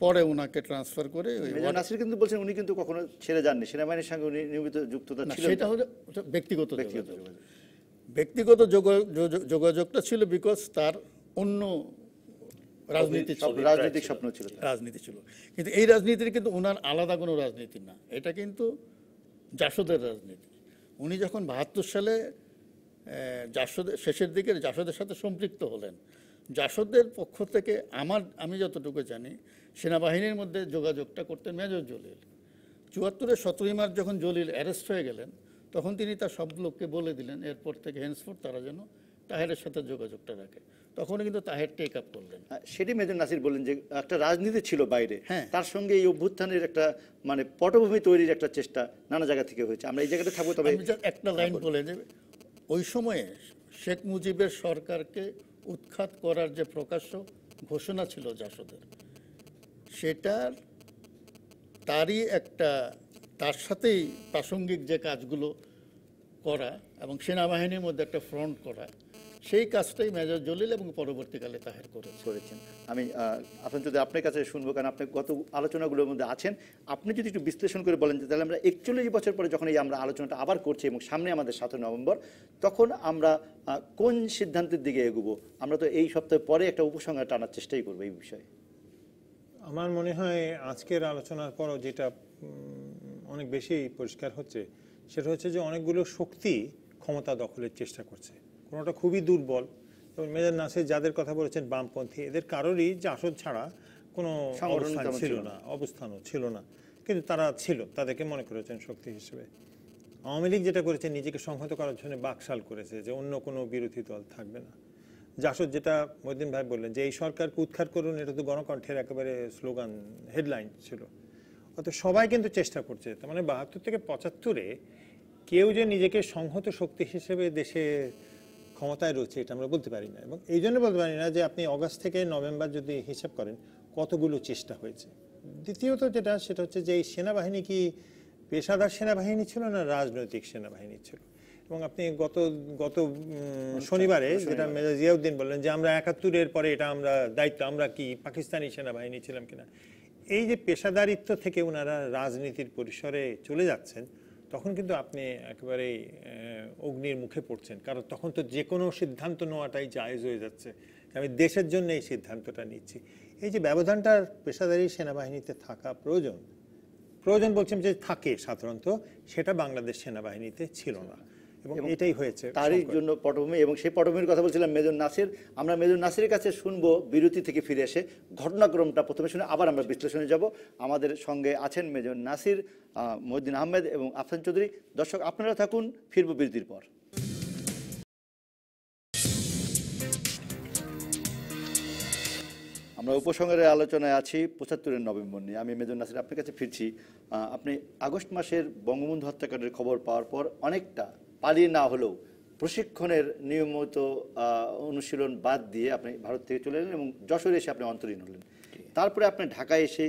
পরে ওনাকে ট্রান্সফার করে মেজর নাসির কিন্তু বলছেন উনি কিন্তু কখনো ছেড়ে যাননি, সেনাবাহিনীর সঙ্গে উনি নিয়মিত যুক্ততা ছিল। সেটা হলো ব্যক্তিগত যোগাযোগটা ছিল, বিকজ তার অন্য রাজনৈতিক স্বপ্ন ছিল, রাজনীতি ছিল। কিন্তু এই রাজনীতির কিন্তু ওনার আলাদা কোনো রাজনীতি না, এটা কিন্তু জাসদের রাজনীতি। উনি যখন ৭২ সালে জাসদের শেষের দিকে জাসদের সাথে সম্পৃক্ত হলেন, জাসদের পক্ষ থেকে আমি যতটুকু জানি সেনাবাহিনীর মধ্যে যোগাযোগটা করতেন মেজর জলিল। ৭৪-এর 17 মার্চ যখন জলিল অ্যারেস্ট হয়ে গেলেন, তখন তিনি তার সব লোককে বলে দিলেন এরপর থেকে হেন্সফোর্থ তারা যেন তাহেরের সাথে যোগাযোগটা রাখে। তখনই কিন্তু তাহের টেক আপ করলেন। সেটি মেজর নাসির বললেন যে একটা রাজনীতি ছিল বাইরে, হ্যাঁ। তার সঙ্গে এই অভ্যুত্থানের একটা মানে পটভূমি তৈরির একটা চেষ্টা নানা জায়গা থেকে হয়েছে। আমরা এই জায়গাটা থাকবো। তবে আমি just একটা লাইন বলে যে ওই সময়ে শেখ মুজিবের সরকারকে উৎখাত করার যে প্রকাশ্য ঘোষণা ছিল জাসদের, সেটার তারই একটা তার সাথেই প্রাসঙ্গিক যে কাজগুলো করা এবং সেনাবাহিনীর মধ্যে একটা ফ্রন্ট করা, সেই কাজটাই মেজর জলিল এবং পরবর্তীকালে তাহের করেছেন। আমি আপনার যদি আপনার কাছে শুনবো, কারণ আপনি গত আলোচনাগুলোর মধ্যে আছেন, আপনি যদি একটু বিশ্লেষণ করে বলেন যে তাহলে আমরা 41 বছর পরে যখন এই আমরা আলোচনাটা আবার করছি এবং সামনে আমাদের 7 নভেম্বর, তখন আমরা কোন সিদ্ধান্তের দিকে এগোবো? আমরা তো এই সপ্তাহে পরে একটা উপসংহার টানার চেষ্টাই করবো এই বিষয়ে। আমার মনে হয় আজকের আলোচনার পরও যেটা অনেক বেশি পরিষ্কার হচ্ছে সেটা হচ্ছে যে অনেকগুলো শক্তি ক্ষমতা দখলের চেষ্টা করছে, কোনোটা খুবই দুর্বল। এবং মেজর নাসির যাদের কথা বলেছেন বামপন্থী, এদের কারোরই জাসদ ছাড়া কোনো অবস্থানও ছিল না, কিন্তু তারা ছিল, তাদেরকে মনে করেছেন শক্তি হিসেবে। আওয়ামী লীগ যেটা করেছে নিজেকে সংহত করার জন্য বাকশাল করেছে যে অন্য কোনো বিরোধী দল থাকবে না। জাসদ যেটা মহিউদ্দিন ভাই বললেন যে এই সরকারকে উৎখাত করুন, এটা তো গণকণ্ঠের একেবারে স্লোগান, হেডলাইন ছিল। অত সবাই কিন্তু চেষ্টা করছে। তার মানে ৭২ থেকে ৭৫-এ কেউ যে নিজেকে সংহত শক্তি হিসেবে দেশে ক্ষমতায় রয়েছে এটা আমরা বলতে পারি না। এবং এই জন্য বলতে পারি না যে আপনি অগাস্ট থেকে নভেম্বর যদি হিসাব করেন কতগুলো চেষ্টা হয়েছে। দ্বিতীয়ত সেটা হচ্ছে যে এই সেনাবাহিনী কি পেশাদার সেনাবাহিনী ছিল না রাজনৈতিক সেনাবাহিনী ছিল। এবং আপনি গত শনিবারে যেটা মেজর জিয়াউদ্দিন বললেন যে আমরা ৭১-এর পরে এটা আমরা দায়িত্ব, আমরা কি পাকিস্তানি সেনাবাহিনী ছিলাম কিনা, এই যে পেশাদারিত্ব থেকে ওনারা রাজনীতির পরিসরে চলে যাচ্ছেন, তখন কিন্তু আপনি একেবারে অগ্নির মুখে পড়ছেন। কারণ তখন তো যে কোনো সিদ্ধান্ত নেওয়াটাই জায়েজ হয়ে যাচ্ছে, আমি দেশের জন্য এই সিদ্ধান্তটা নিচ্ছি। এই যে ব্যবধানটা পেশাদারি সেনাবাহিনীতে থাকা প্রয়োজন বলছেন যে থাকে সাধারণত, সেটা বাংলাদেশ সেনাবাহিনীতে ছিল না এবং এটাই হয়েছে। তারই জন্য পটভূমি, এবং সেই পটভূমির কথা বলছিলাম মেজর নাসির। আমরা মেজর নাসিরের কাছে শুনবো বিরতি থেকে ফিরে এসে ঘটনাক্রমটা প্রথমে শুনে আবার আমরা বিশ্লেষণে যাব। আমাদের সঙ্গে আছেন মেজর নাসির, মহিউদ্দিন আহমেদ এবং আফসান চৌধুরী। দর্শক আপনারা থাকুন, ফিরবো বিরতির পর। আমরা উপসংহারের আলোচনায় আছি ৭৫-এর নভেম্বর নিয়ে। আমি মেজর নাসির আপনার কাছে ফিরছি। আপনি আগস্ট মাসের বঙ্গবন্ধু হত্যাকাণ্ডের খবর পাওয়ার পর অনেকটা পালিয়ে না হলেও প্রশিক্ষণের নিয়মিত অনুশীলন বাদ দিয়ে আপনি ভারত থেকে চলে এলেন এবং যশোরে এসে আপনি অন্তরীণ হলেন। তারপরে আপনি ঢাকায় এসে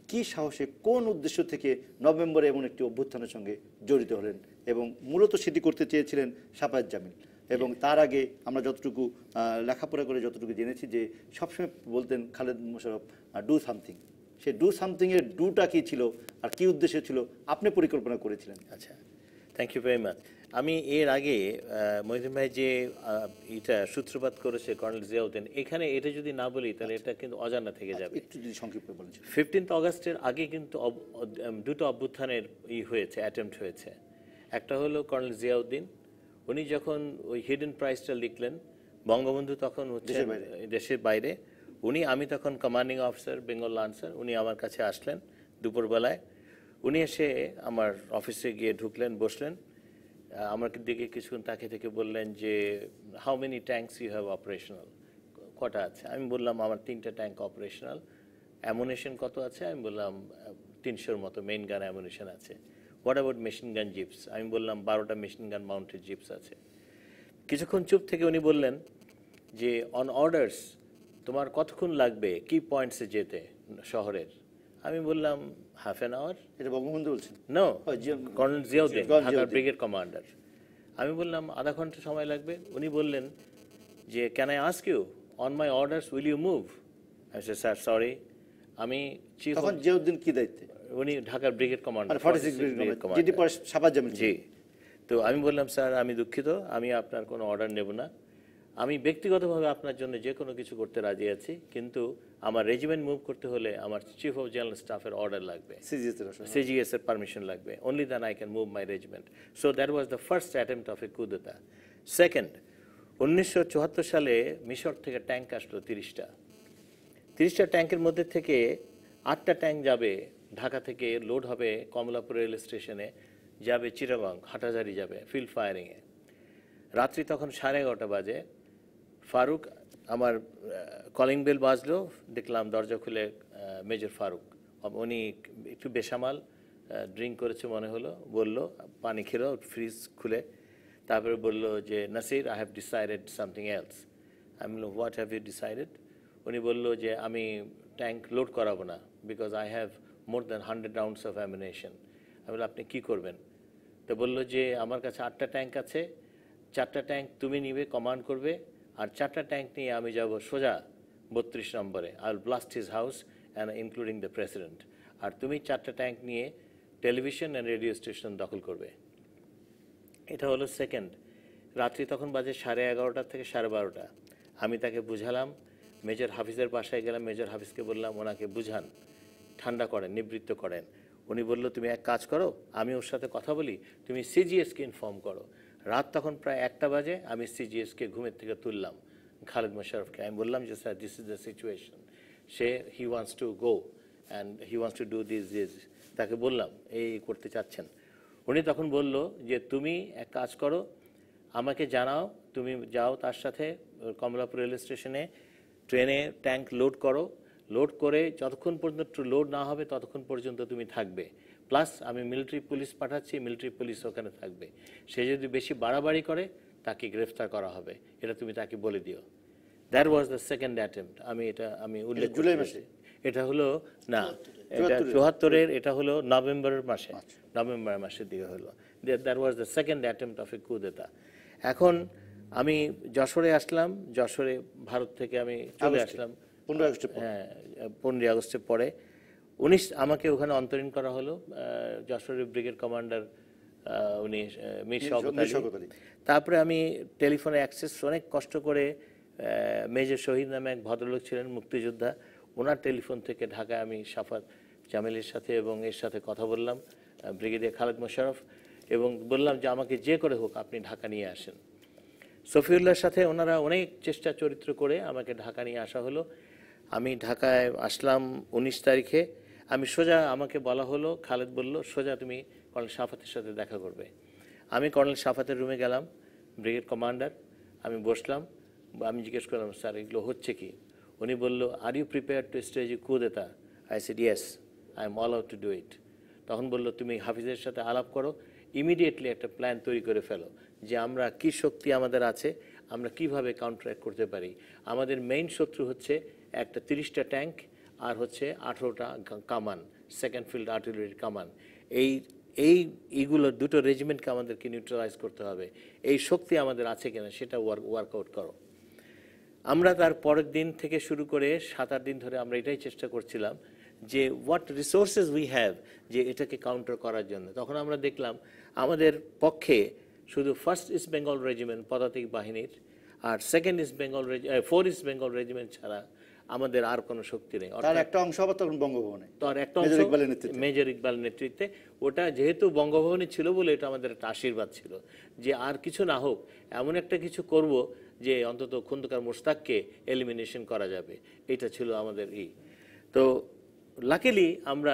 কি সাহসে, কোন উদ্দেশ্য থেকে নভেম্বরে এমন একটি অভ্যুত্থানের সঙ্গে জড়িত হলেন? এবং মূলত সেটি করতে চেয়েছিলেন সাফায়েত জামিল। এবং তার আগে আমরা যতটুকু লেখাপড়া করে যতটুকু জেনেছি যে সবসময় বলতেন খালেদ মোশাররফ ডু সামথিং। সেই ডু সামথিংয়ের ডুটা কী ছিল আর কী উদ্দেশ্য ছিল আপনি পরিকল্পনা করেছিলেন? আচ্ছা, থ্যাংক ইউ ভেরি মাচ। আমি এর আগে মহিউদ্দিন ভাই যে এটা সূত্রপাত করেছে কর্নেল জিয়াউদ্দিন, এখানে এটা যদি না বলি তাহলে এটা কিন্তু অজানা থেকে যাবে। একটু যদি সংক্ষিপ্ত বলেন। 15 অগাস্টের আগে কিন্তু দুটো অভ্যুত্থানের অ্যাটেম্প্ট হয়েছে। একটা হলো কর্নেল জিয়াউদ্দিন, উনি যখন ওই হিডেন প্রাইজটা লিখলেন, বঙ্গবন্ধু তখন হচ্ছে দেশের বাইরে, আমি তখন কমান্ডিং অফিসার বেঙ্গল লান্সার, উনি আমার কাছে আসলেন দুপুরবেলায়। উনি এসে আমার অফিসে গিয়ে ঢুকলেন, বসলেন, আমার দিকে কিছুক্ষণ তাকিয়ে থেকে বললেন যে how many tanks you have operational, কটা আছে? আমি বললাম আমার 3টা ট্যাঙ্ক অপারেশনাল। অ্যামুনিশন কত আছে? আমি বললাম 300-র মতো মেইন গান অ্যামুনিশন আছে। What about machine gun jeeps? আমি বললাম 12টা মেশিন গান মাউন্টেড জিপস আছে। কিছুক্ষণ চুপ থেকে উনি বললেন যে অন অর্ডার্স তোমার কতক্ষণ লাগবে কি পয়েন্টসে যেতে শহরের? আমি বললাম হাফ অ্যান আওয়ার। এটা বঙ্গবন্ধু বলছেন? নো, কর্নেল জিয়াউদ্দিন, ঢাকার ব্রিগেড কমান্ডার। আমি বললাম আধা ঘন্টা সময় লাগবে। উনি বললেন যে can I ask you on my orders will you move? আমি বললাম স্যার সরি, আমি চিফ। তখন জিয়াউদ্দিন কি দায়িত্বে? উনি ঢাকার ব্রিগেড কমান্ডার, 46 ব্রিগেড কমান্ডার। জি। তো আমি বললাম স্যার আমি দুঃখিত, আমি আপনার কোনো অর্ডার নেব না, আমি ব্যক্তিগতভাবে আপনার জন্য যে কোনো কিছু করতে রাজি আছি, কিন্তু আমার রেজিমেন্ট মুভ করতে হলে আমার চিফ অফ জেনারেল স্টাফের অর্ডার লাগবে, সিজিএস এর পারমিশন লাগবে, only then I can move my regiment. So that was the first attempt of a coup d'etat. Second, 1974 সালে মিশর থেকে ট্যাঙ্ক আসলো 30টা ট্যাঙ্কের মধ্যে থেকে 8টা ট্যাঙ্ক যাবে ঢাকা থেকে, লোড হবে কমলাপুর রেল স্টেশনে, যাবে চিটাগং, হাটাজারি যাবে ফিল্ড ফায়ারিংয়ে। রাত্রি তখন 11:30 বাজে। ফারুক, আমার কলিং বেল বাজলো, দেখলাম দরজা খুলে মেজর ফারুক, উনি একটু বেসামাল, ড্রিঙ্ক করেছে মনে হলো, বলল পানি খেলো ফ্রিজ খুলে, তারপরে বললো যে Nasir, I have decided something else. আমি বললাম হোয়াট হ্যাভ ইউ ডিসাইডেড? উনি বললো যে আমি ট্যাঙ্ক লোড করাবো না, because I have more than 100 rounds of amination. আমি বললাম আপনি কী করবেন? তো বললো যে আমার কাছে 8টা ট্যাঙ্ক আছে, 4টা ট্যাঙ্ক তুমি নিবে, কমান্ড করবে, আর 4টা ট্যাঙ্ক নিয়ে আমি যাব সোজা 32 নম্বরে, I will blast his house and including the president. আর তুমি 4টা ট্যাঙ্ক নিয়ে টেলিভিশন অ্যান্ড রেডিও স্টেশন দখল করবে। এটা হলো সেকেন্ড। রাত্রি তখন বাজে 11:30 থেকে 12:30। আমি তাকে বুঝালাম, মেজর হাফিজের বাসায় গেলাম, মেজর হাফিজকে বললাম ওনাকে বুঝান, ঠান্ডা করেন, নিবৃত্ত করেন। উনি বললো তুমি এক কাজ করো, আমি ওর সাথে কথা বলি, তুমি সিজিএসকে ইনফর্ম করো। রাত তখন প্রায় 1টা বাজে, আমি সিজিএসকে ঘুমের থেকে তুললাম, খালেদ মোশাররফকে। আমি বললাম যে sir, this is the situation, he wants to go and he wants to do this. তাকে বললাম এই করতে চাচ্ছেন। উনি তখন বলল যে তুমি এক কাজ করো, আমাকে জানাও, তুমি যাও তার সাথে কমলাপুর রেল স্টেশনে, ট্রেনে ট্যাঙ্ক লোড করো, লোড করে যতক্ষণ পর্যন্ত লোড না হবে ততক্ষণ পর্যন্ত তুমি থাকবে, প্লাস আমি মিলিটারি পুলিশ পাঠাচ্ছি, মিলিটারি পুলিশ ওখানে থাকবে, সে যদি বেশি বাড়াবাড়ি করে তাকে গ্রেফতার করা হবে, এটা তুমি তাকে বলে দিও। That was the second attempt. আমি উল্লেখ জুলাই মাসে, এটা হলো না, এটা 74-এর, এটা হলো নভেম্বর মাসের দিকে হলো। That was the second attempt of a coup d'etat. এখন আমি যশোরে আসলাম, যশোরে ভারত থেকে আমি চলে আসলাম 15 আগস্টের পরে। আমাকে ওখানে অন্তরীণ করা হলো, যশোরের ব্রিগেড কমান্ডার উনি মীর শওকত আলী। তারপরে আমি টেলিফোনে অ্যাক্সেস অনেক কষ্ট করে, মেজর শহীদ নামে এক ভদ্রলোক ছিলেন মুক্তিযোদ্ধা, ওনার টেলিফোন থেকে ঢাকায় আমি সাফাত জামিলের সাথে এবং এর সাথে কথা বললাম, ব্রিগেডিয়ার খালেদ মোশাররফ, এবং বললাম যে আমাকে যে করে হোক আপনি ঢাকা নিয়ে আসেন। সফিউল্লাহর সাথে ওনারা অনেক চেষ্টা চরিত্র করে আমাকে ঢাকা নিয়ে আসা হলো। আমি ঢাকায় আসলাম 19 তারিখে। আমি সোজা, আমাকে বলা হলো, খালেদ বলল সোজা তুমি কর্নেল সাফাতের সাথে দেখা করবে। আমি কর্নেল সাফাতের রুমে গেলাম, ব্রিগেড কমান্ডার, আমি বসলাম, আমি জিজ্ঞেস করলাম স্যার এগুলো হচ্ছে কি? উনি বলল are you prepare to stage a coup d'etat? I said yes, I am all out to do it. তখন বলল তুমি হাফিজের সাথে আলাপ করো, ইমিডিয়েটলি একটা প্ল্যান তৈরি করে ফেলো যে আমরা কি শক্তি আমাদের আছে, আমরা কিভাবে কাউন্টারঅ্যাক্ট করতে পারি। আমাদের মেইন শত্রু হচ্ছে একটা 30টা ট্যাঙ্ক আর হচ্ছে 18টা কামান, সেকেন্ড ফিল্ড আর্টিলারির কামান। এইগুলো দুটো রেজিমেন্টকে আমাদেরকে নিউট্রালাইজ করতে হবে। এই শক্তি আমাদের আছে কিনা সেটা ওয়ার্কআউট করো। আমরা তার পরের দিন থেকে শুরু করে 7-8 দিন ধরে আমরা এটাই চেষ্টা করছিলাম যে হোয়াট রিসোর্সেস উই হ্যাভ, যে এটাকে কাউন্টার করার জন্য। তখন আমরা দেখলাম আমাদের পক্ষে শুধু 1st ইস্ট বেঙ্গল রেজিমেন্ট পদাতিক বাহিনীর আর 2nd east Bengal 4 east Bengal regiment ছাড়া আমাদের আর কোনো শক্তি নেই। তার একটা অংশ আবার তখন বঙ্গভবনে, তার একটা অংশ মেজর ইকবালের নেতৃত্বে। ওটা যেহেতু বঙ্গভবনে ছিল বলে এটা আমাদের একটা আশীর্বাদ ছিল যে আর কিছু না হোক, এমন একটা কিছু করব যে অন্তত খন্দকার মোশতাককে এলিমিনেশন করা যাবে, এটা ছিল আমাদের তো লাকিলি আমরা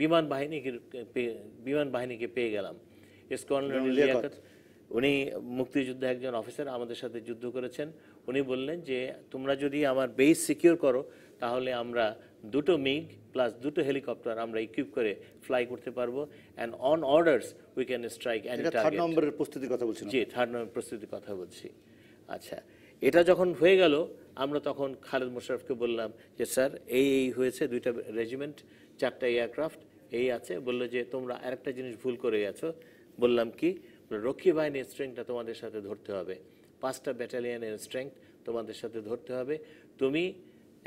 বিমান বাহিনীকে পেয়ে গেলাম। লিয়াকত, উনি মুক্তিযুদ্ধে একজন অফিসার, আমাদের সাথে যুদ্ধ করেছেন। উনি বললেন যে তোমরা যদি আমার বেস সিকিউর করো তাহলে আমরা 2টো মিগ প্লাস 2টো হেলিকপ্টার আমরা ইকুইপ করে ফ্লাই করতে পারবো, and on orders we can strike any target. 3rd নম্বরের প্রস্তুতির কথা বলছি। জি, 3rd নম্বরের প্রস্তুতির কথা বলছি। আচ্ছা, এটা যখন হয়ে গেল আমরা তখন খালেদ মোশাররফকে বললাম যে স্যার এই হয়েছে, 2টা রেজিমেন্ট, 4টা এয়ারক্রাফট এই আছে। বললো যে তোমরা আরেকটা জিনিস ভুল করে গেছো। বললাম কি? রক্ষী বাহিনীর স্ট্রেংথটা তোমাদের সাথে ধরতে হবে, 5টা ব্যাটালিয়নের স্ট্রেংথ তোমাদের সাথে ধরতে হবে। তুমি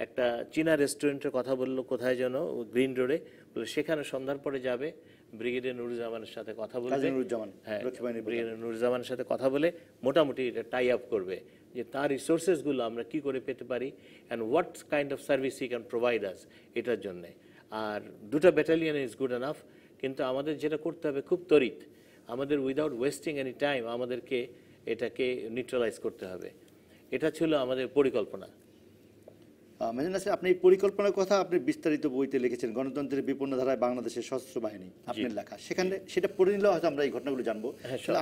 একটা চীনা রেস্টুরেন্টের কথা বললো, কোথায় যেন, গ্রিন রোডে, বলে সেখানে সন্ধ্যার পরে যাবে, ব্রিগেডিয়ার নুরুজ্জামানের সাথে কথা বলবে। হ্যাঁ, ব্রিগেডিয়ার নুরুজ্জামানের সাথে কথা বলে মোটামুটি এটা টাই আপ করবে যে তার রিসোর্সেসগুলো আমরা কি করে পেতে পারি and what kind of service he can provide আস এটার জন্যে। আর 2টা ব্যাটালিয়ন ইজ গুড এনাফ, কিন্তু আমাদের যেটা করতে হবে খুব ত্বরিত, আমাদের উইদাউট ওয়েস্টিং এনি টাইম আমাদেরকে এটাকে নিউট্রালাইজ করতে হবে। এটা ছিল আমাদের পরিকল্পনা। মেজর নাসির, আপনি এই পরিকল্পনার কথা আপনি বিস্তারিত বইতে লিখেছেন, গণতন্ত্রের বিপন্ন ধারায় বাংলাদেশের সশস্ত্র বাহিনী, আপনার লেখা। সেখানে সেটা পড়ে নিলেও হয়তো আমরা এই ঘটনাগুলো জানবো।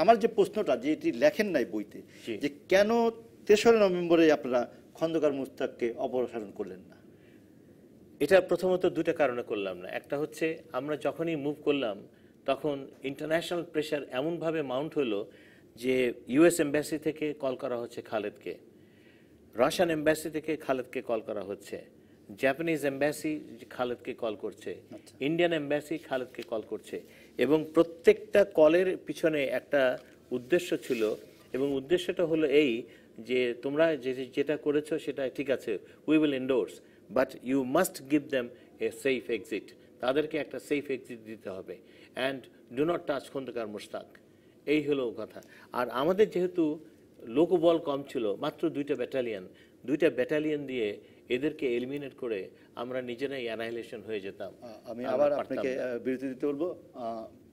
আমার যে প্রশ্নটা, যে এটি লেখেন নাই বইতে, যে কেন 3রা নভেম্বরে আপনারা খন্দকার মুস্তাককে অপসারণ করলেন না? এটা প্রথমত 2টা কারণে করলাম না। একটা হচ্ছে আমরা যখনই মুভ করলাম তখন ইন্টারন্যাশনাল প্রেশার এমনভাবে মাউন্ট হলো যে ইউএস এম্বাসি থেকে কল করা হচ্ছে খালেদকে, রাশিয়ান এম্বাসি থেকে খালেদকে কল করা হচ্ছে, জাপানিজ এম্বাসি খালেদকে কল করছে, ইন্ডিয়ান এম্বাসি খালেদকে কল করছে, এবং প্রত্যেকটা কলের পিছনে একটা উদ্দেশ্য ছিল, এবং উদ্দেশ্যটা হলো এই যে তোমরা যেটা করেছো সেটা ঠিক আছে, we will endorse, but you must give them a safe exit, তাদেরকে একটা সেফ এক্সিট দিতে হবে, and do not touch Khandakar Mushtaq. এই হলো কথা। আর আমাদের যেহেতু লোকবল কম ছিল, মাত্র 2টা ব্যাটালিয়ন দিয়ে এদেরকে এলিমিনেট করে আমরা নিজেরাই অ্যানাহিলেশন হয়ে যেতাম। আমি আবার আপনাকে বিরতি দিতে বলবো।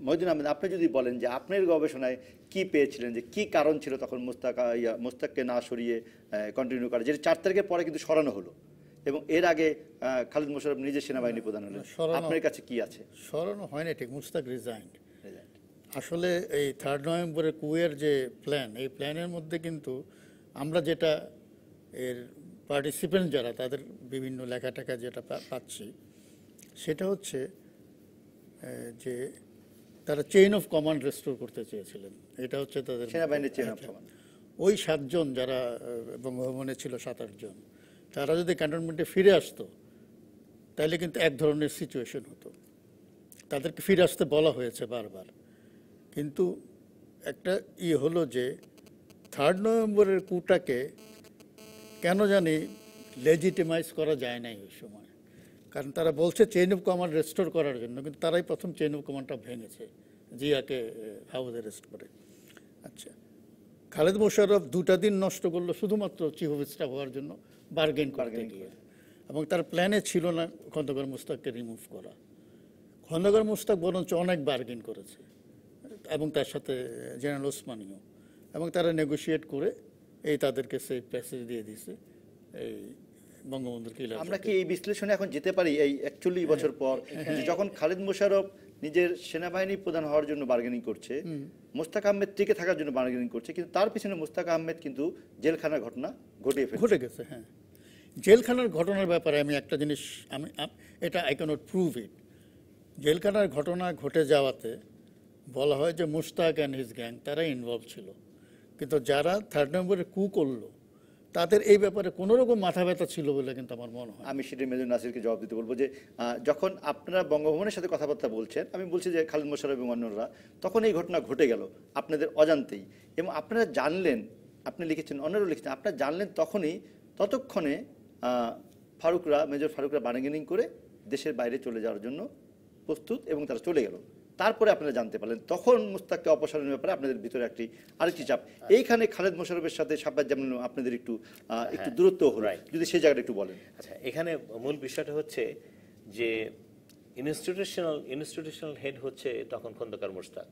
মহিউদ্দিন আহমেদ, আপনি যদি বলেন যে আপনার গবেষণায় কি পেয়েছিলেন, যে কি কারণ ছিল তখন মুস্তাককে না সরিয়ে কন্টিনিউ করা, যেটা 4 তারিখের পরে কিন্তু সরানো হলো, এবং এর আগে খালিদ মোশাররফ নিজে সেনাবাহিনী প্রধান হলেন, আপনার কাছে কি আছে? সরানো হয়নি ঠিক, মুস্তাক রিজাইন্ড। আসলে এই 3 নভেম্বরের কুয়ের যে প্ল্যান, এই প্ল্যানের মধ্যে কিন্তু আমরা যেটা এর পার্টিসিপেন্ট যারা তাদের বিভিন্ন লেখা টেখা যেটা পাচ্ছি, সেটা হচ্ছে যে তারা চেইন অফ কমান্ড রেস্টোর করতে চেয়েছিলেন। এটা হচ্ছে তাদের সেনাবাহিনীর চেইন অফ কমান্ড। ওই 7 জন যারা বঙ্গভবনে ছিল, 7-8 জন, তারা যদি ক্যান্টনমেন্টে ফিরে আসতো তাহলে কিন্তু এক ধরনের সিচুয়েশন হতো। তাদেরকে ফিরে আসতে বলা হয়েছে বারবার, কিন্তু একটা হলো যে 3 নভেম্বরের কুটাকে কেন জানি লেজিটিমাইজ করা যায় নাই ওই সময়, কারণ তারা বলছে চেইন অফ কমান্ড রেস্টোর করার জন্য, কিন্তু তারাই প্রথম চেইন অফ কমান্ডটা ভেঙেছে, জিয়াকে হাউস অ্যারেস্ট করে। আচ্ছা, খালেদ মোশাররফ 2টা দিন নষ্ট করলো শুধুমাত্র চিফ অফ স্টাফ হওয়ার জন্য বার্গেন করতে গিয়ে, এবং তার প্ল্যানে ছিল না খন্দকার মুস্তাককে রিমুভ করা। খন্দকার মুস্তাক বরঞ্চ অনেক বার্গেন করেছে, এবং তার সাথে জেনারেল ওসমানীও, এবং তারা নেগোশিয়েট করে এই তাদেরকে সেই প্যাসেজ দিয়ে দিয়েছে এই বঙ্গবন্ধুর কিলা। আমরা কি এই বিশ্লেষণে এখন যেতে পারি এই 41 বছর পর, যখন খালিদ মোশাররফ নিজের সেনাবাহিনী প্রধান হওয়ার জন্য বার্গেনিং করছে, মোস্তাক আহমেদ টিকে থাকার জন্য বার্গেনিং করছে, কিন্তু তার পিছনে মোস্তাক আহমেদ কিন্তু জেলখানার ঘটনা ঘটে গেছে। হ্যাঁ, জেলখানার ঘটনার ব্যাপারে আমি একটা জিনিস, এটা আই ক্যানট প্রুভ ইট। জেলখানার ঘটনা ঘটে যাওয়াতে বলা হয় যে মুশতাক অ্যান্ড হিজ গ্যাং তারা ইনভলভ ছিল, কিন্তু যারা 3 নভেম্বরে কু করলো তাদের এই ব্যাপারে কোনো রকম মাথা ব্যথা ছিল বলে কিন্তু আমার মনে হয়। আমি সেটা মেজর নাসিরকে জবাব দিতে বলবো যে যখন আপনারা বঙ্গভবনের সাথে কথাবার্তা বলছেন, আমি বলছি যে খালিদ মোশাররফ এবং অন্যরা, তখন এই ঘটনা ঘটে গেল আপনাদের অজান্তেই, এবং আপনারা জানলেন, আপনি লিখেছেন, অন্যরাও লিখেছেন, আপনারা জানলেন ততক্ষণে মেজর ফারুকরা বার্গেনিং করে দেশের বাইরে চলে যাওয়ার জন্য প্রস্তুত, এবং তারা চলে গেল। তারপরে আপনারা জানতে পারলেন, তখন মুস্তাককে অপসারণের ব্যাপারে আপনাদের ভিতরে আরেকটি চাপ। এইখানে খালেদ মোশাররফের সাথে শাহবাজ জামিল আপনাদের একটু দূরত্ব হলো, যদি সেই জায়গাটা একটু বলেন। আচ্ছা, এখানে মূল বিষয়টা হচ্ছে যে ইনস্টিটিউশনাল হেড হচ্ছে তখন Khandakar Mushtaq,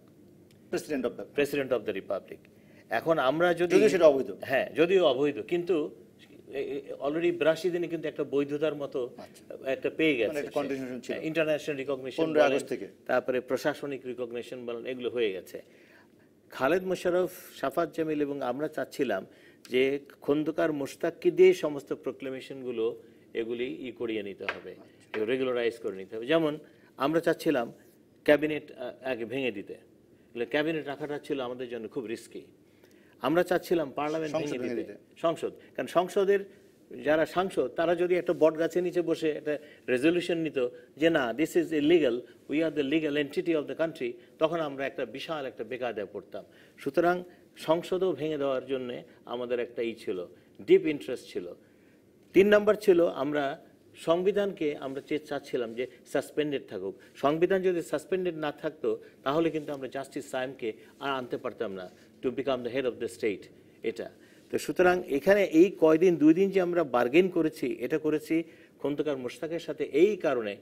president of the republic. এখন আমরা যদিও সেটা অবৈধ, হ্যাঁ যদিও অবৈধ, কিন্তু অলরেডি 82 দিনে কিন্তু একটা বৈধতার মতো একটা পেয়ে গেছে, ইন্টারন্যাশনাল রিকগনিশন, তারপরে প্রশাসনিক রিকগনিশন বলেন, এগুলো হয়ে গেছে। খালেদ মোশাররফ, শাহবাজ জামিল এবং আমরা চাচ্ছিলাম যে খন্দকার মুশতাককে দিয়ে সমস্ত প্রোক্লেমেশনগুলো এগুলি করিয়ে নিতে হবে, রেগুলারাইজ করে নিতে হবে। যেমন আমরা চাচ্ছিলাম ক্যাবিনেট আগে ভেঙে দিতে, ক্যাবিনেট রাখাটা ছিল আমাদের জন্য খুব রিস্কি। আমরা চাচ্ছিলাম পার্লামেন্ট ভেঙে দিতে, সংসদ, কারণ সংসদের যারা সাংসদ তারা যদি একটা বট গাছের নিচে বসে একটা রেজলিউশন নিত যে না, this is illegal, we are the legal entity of the country, তখন আমরা একটা বিশাল একটা বেকায়দায় পড়তাম। সুতরাং সংসদও ভেঙে দেওয়ার জন্য আমাদের একটা ছিল, ডিপ ইন্টারেস্ট ছিল। 3 নম্বর ছিল, আমরা সংবিধানকে আমরা চাচ্ছিলাম যে সাসপেন্ডেড থাকুক। সংবিধান যদি সাসপেন্ডেড না থাকতো তাহলে কিন্তু আমরা জাস্টিস সায়েমকে আর আনতে পারতাম না to become the head of the state. এটা তো সুতরাং এখানে এই কয়দিন 2 দিন যে আমরা বার্গেন করেছি, এটা করেছি খন্দকার মোশতাকের সাথে এই কারণে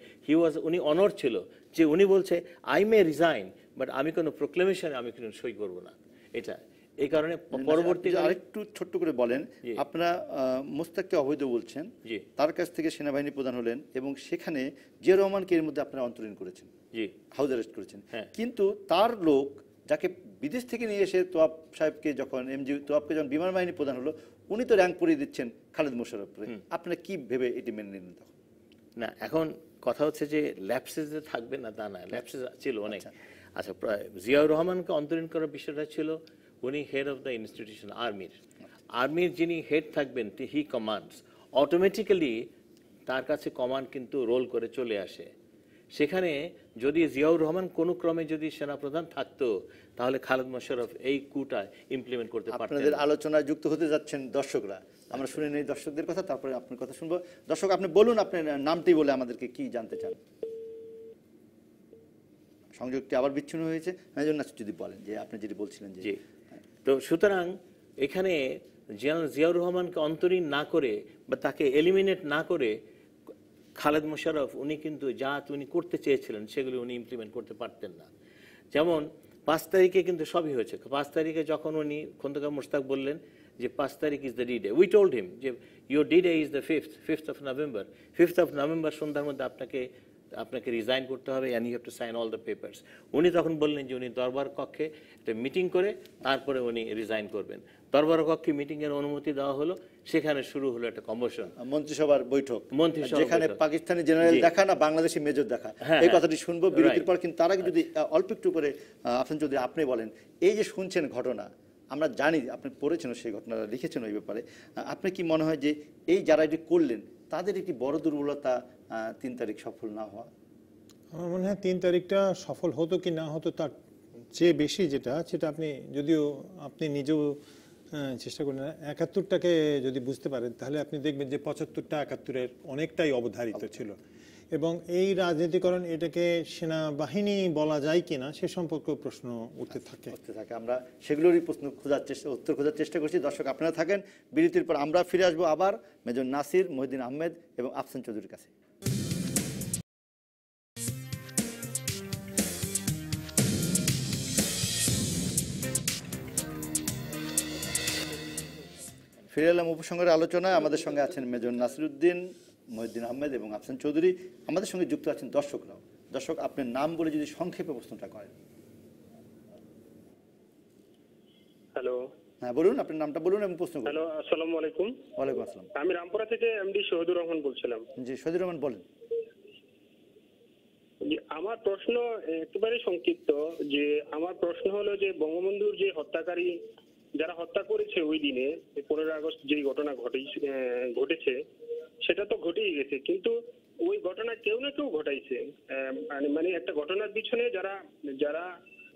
উনি অনর ছিল যে উনি বলছে আই মে রিজাইন, বাট আমি কোনো প্রোক্লেমেশনে আমি কোনো সই করব না। এটা এই কারণে পরবর্তী আরেকটু ছোট্ট করে বলেন, আপনারা মোস্তাককে অবৈধ বলছেন, তার কাছ থেকে সেনাবাহিনী প্রধান হলেন এবং সেখানে জিয়া রহমানকে এর মধ্যে আপনারা অন্তরীণ করেছেন, হাউস অ্যারেস্ট করেছেন, কিন্তু তার লোক যাকে বিদেশ থেকে নিয়ে এসে তোয়াব সাহেবকে যখন তোয়াবকে যখন বিমান বাহিনী প্রধান হলো, উনি তো র্যাঙ্ক পরিয়ে দিচ্ছেন খালেদ মোশাররফকে, আপনারা কি ভেবে এটি মেনে নিলেন তখন? না, এখন কথা হচ্ছে যে ল্যাপসেস যে থাকবে না তা না, ল্যাপসেস ছিল অনেক। আচ্ছা, জিয়াউর রহমানকে অন্তরীণ করার বিষয়টা ছিল উনি হেড অফ দ্য ইনস্টিটিউশন, আর্মির যিনি হেড থাকবেন, হি কমান্ডস, অটোমেটিক্যালি তার কাছে কমান্ড কিন্তু রোল করে চলে আসে। সেখানে যদি জিয়াউর রহমান কোনো ক্রমে যদি সেনাপ্রধান থাকতো, তাহলে খালেদ মোশাররফ এই কুটা ইমপ্লিমেন্ট করতে পারতেন। আপনাদের আলোচনায় যুক্ত হতে যাচ্ছেন দর্শকরা, আমরা শুনে নেই দর্শকদের কথা, তারপরে আপনার কথা শুনবো। দর্শক, আপনি বলুন আপনার নামটি বলে আমাদেরকে কি জানতে চান। সংযোগটি আবার বিচ্ছিন্ন হয়েছে, মেজর নাসির যদি বলেন যে আপনি যেটি বলছিলেন। যে তো সুতরাং এখানে জিয়াউর রহমানকে অন্তরীণ না করে বা তাকে এলিমিনেট না করে খালেদ মোশাররফ উনি কিন্তু যা উনি করতে চেয়েছিলেন সেগুলি উনি ইমপ্লিমেন্ট করতে পারতেন না। যেমন 5 তারিখে কিন্তু সবই হয়েছে। 5 তারিখে যখন উনি খন্দকার মোশতাক বললেন যে 5 তারিখ is the D day, we told him যে your D day is the 5th of November. 5th of November সন্ধ্যার মধ্যে আপনাকে রিজাইন করতে হবে, and you have to sign all the papers. উনি তখন বললেন যে উনি দরবার কক্ষে একটা মিটিং করে তারপরে উনি রিজাইন করবেন। দরবার কক্ষে মিটিংয়ের অনুমতি দেওয়া হলো, সেখানে শুরু হলো একটা কম্বোশন, মন্ত্রিসভার বৈঠক, যেখানে পাকিস্তানি জেনারেল দেখা না বাংলাদেশি মেজর দেখা। এই কথাটি শুনবো বিরতির পর, কিন্তু তার আগে যদি অল্প একটু করে আফসান চৌধুরী আপনি বলেন, এই যে শুনছেন ঘটনা, আমরা জানি আপনি পড়েছেন সেই ঘটনাটা, লিখেছেন ওই ব্যাপারে, আপনি কি মনে হয় যে এই যারা এটি করলেন তাদের একটি বড় দুর্বলতা 3 তারিখ সফল না হওয়া? আমার মনে হয় 3 তারিখটা সফল হতো কি না হতো তার চেয়ে বেশি সেটা আপনি যদিও আপনি নিজেও চেষ্টা করেন 71টাকে যদি বুঝতে পারেন, তাহলে আপনি দেখবেন যে 75টা 71-এর অনেকটাই অবধারিত ছিল। এবং এই রাজনীতিকরণ, এটাকে সেনাবাহিনী বলা যায় কিনা সে সম্পর্কে প্রশ্ন উঠতে থাকে। আমরা সেগুলোরই উত্তর খোঁজার চেষ্টা করছি। দর্শক, আপনারা থাকেন, বিরতির পর আমরা ফিরে আসবো আবার মেজর নাসির, মহিউদ্দিন আহমেদ এবং আফসান চৌধুরীর কাছে। ফিরে এলাম উপসংহারের আলোচনায়। আমাদের সঙ্গে আছেন মেজর নাসিরউদ্দিন, মহিউদ্দিন আহমেদ এবং আফসান চৌধুরী। আমাদের সঙ্গে যুক্ত আছেন দর্শকরাও। দর্শক, আপনার নাম বলে যদি সংক্ষেপে প্রশ্নটা করেন। হ্যালো, হ্যাঁ বলুন, আপনার নামটা বলুন এবং প্রশ্ন করুন। হ্যালো, আসসালামু আলাইকুম। ওয়ালাইকুম আসসালাম। আমি রামপুরা থেকে এমডি শহীদুর রহমান বলছিলাম। জি, শহীদুর রহমান বলেন। আমার প্রশ্ন একেবারে সংক্ষিপ্ত। যে আমার প্রশ্ন হলো যে বঙ্গবন্ধুর যে হত্যাকারী যারা হত্যা করেছে ওই দিনে 15 আগস্ট যে ঘটনা ঘটেছে সেটা তো ঘটেই গেছে, কিন্তু ওই ঘটনা কেউ না কেউ ঘটাইছে। মানে একটা ঘটনার পিছনে যারা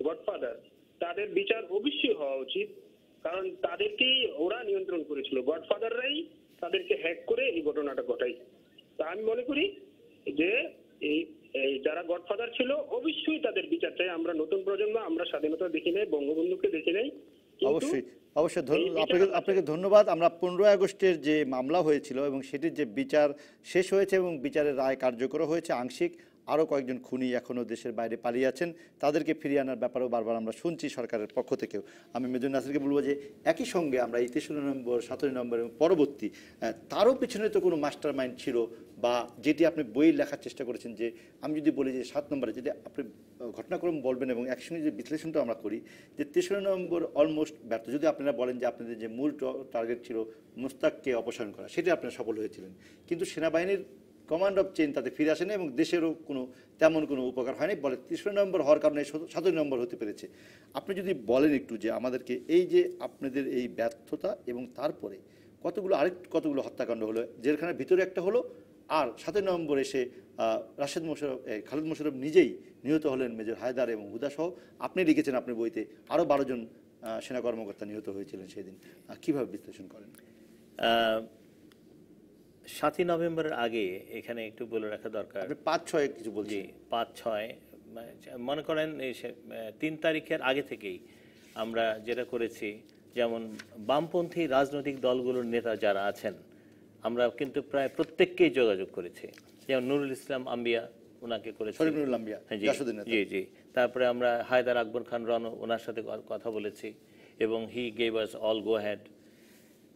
গডফাদার, তাদের বিচার অবশ্যই হওয়া উচিত, কারণ তাদেরকেই ওরা নিয়ন্ত্রণ করেছিল। গডফাদাররাই তাদেরকে হ্যাক করে এই ঘটনাটা ঘটাইছে। তা আমি মনে করি যে এই যারা গডফাদার ছিল অবশ্যই তাদের বিচার চাই। আমরা নতুন প্রজন্ম, আমরা স্বাধীনতা দেখি নাই, বঙ্গবন্ধুকে দেখি নাই। অবশ্যই আপনাকে ধন্যবাদ। আমরা 15 আগস্টের যে মামলা হয়েছিল এবং সেটির যে বিচার শেষ হয়েছে এবং বিচারের রায় কার্যকর হয়েছে আংশিক, আরও কয়েকজন খুনি এখনও দেশের বাইরে পালিয়ে আছেন, তাদেরকে ফিরিয়ে আনার ব্যাপারেও বারবার আমরা শুনছি সরকারের পক্ষ থেকেও। আমি মেজর নাসিরকে বলবো যে একই সঙ্গে আমরা এই 23 নভেম্বর, 17 নভেম্বর এবং পরবর্তী তারও পিছনে তো কোনো মাস্টার মাইন্ড ছিল, বা যেটি আপনি বই লেখার চেষ্টা করেছেন। যে আমি যদি বলি যে 7 নম্বরে যদি আপনি ঘটনাক্রম বলবেন এবং একসঙ্গে যে বিশ্লেষণটা আমরা করি, যে 23 নভেম্বর অলমোস্ট ব্যর্থ। যদি আপনারা বলেন যে আপনাদের যে মূল টার্গেট ছিল মোস্তাককে অপসারণ করা, সেটি আপনারা সফল হয়েছিলেন, কিন্তু সেনাবাহিনীর কমান্ড অফ চেইন তাতে ফিরে আসেনি এবং দেশেরও তেমন কোনো উপকার হয়নি। বলে 23 নভেম্বর হওয়ার কারণে 17 নভেম্বর হতে পেরেছে। আপনি যদি বলেন একটু যে আমাদেরকে এই যে আপনাদের এই ব্যর্থতা এবং তারপরে কতগুলো হত্যাকাণ্ড হলো, জেলখানার ভিতরে একটা হলো, আর 7 নভেম্বর এসে খালেদ মোশাররফ নিজেই নিহত হলেন, মেজর হায়দার এবং হুদা সহ। আপনি লিখেছেন আপনার বইতে আরও 12 জন সেনা কর্মকর্তা নিহত হয়েছিলেন সেদিন। কিভাবে বিশ্লেষণ করেন? 7 নভেম্বরের আগে এখানে একটু বলে রাখা দরকার, 5-6 কিছু বলছি। 5-6 মনে করেন 3 তারিখের আগে থেকেই আমরা যেটা করেছি, যেমন বামপন্থী রাজনৈতিক দলগুলোর নেতা যারা আছেন আমরা কিন্তু প্রায় প্রত্যেককেই যোগাযোগ করেছি, যেমন নুরুল ইসলাম আম্বিয়া ওনাকে করেছি, শরীফুল আম্বিয়া, হ্যাঁ, জি জাসদের নেতা। জি জি। তারপরে আমরা হায়দার আকবর খান রনু ওনার সাথে কথা বলেছি এবং he gave us all go had.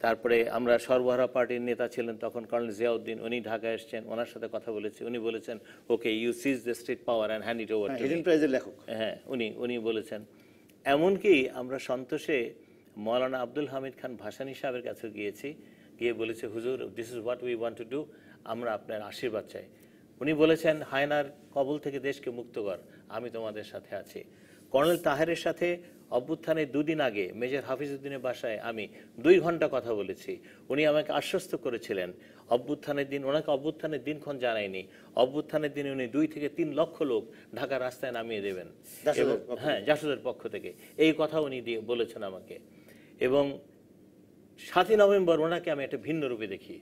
তারপরে আমরা সর্বহারা পার্টির নেতা ছিলেন তখন কর্নেল জিয়াউদ্দিন, উনি ঢাকায় এসেছেন, ওনার সাথে কথা বলেছি, উনি বলেছেন okay you seize the state power and hand it over to hidden প্রাইজের লেখক। হ্যাঁ, উনি বলেছেন। এমনকি আমরা সন্তোষে মৌলানা আব্দুল হামিদ খান ভাসানী সাহেবের কাছে গিয়েছি, গিয়ে বলেছে হুজুর this is what we want to do, আমরা আপনার আশীর্বাদ চাই। উনি বলেছেন হায়নার কবল থেকে দেশকে মুক্ত কর, আমি তোমাদের সাথে আছি। কর্নেল তাহেরের সাথে অভ্যুত্থানের 2 দিন আগে মেজর হাফিজউদ্দিনের বাসায় আমি 2 ঘন্টা কথা বলেছি। উনি আমাকে আশ্বস্ত করেছিলেন অভ্যুত্থানের দিন, ওনাকে অভ্যুত্থানের দিনক্ষণ জানায়নি, অভ্যুত্থানের দিনে উনি 2 থেকে 3 লক্ষ লোক ঢাকা রাস্তায় নামিয়ে দেবেন। হ্যাঁ, জাসদের পক্ষ থেকে এই কথা উনি বলেছেন আমাকে। এবং 7ই নভেম্বর ওনাকে আমি একটা ভিন্ন রূপে দেখি।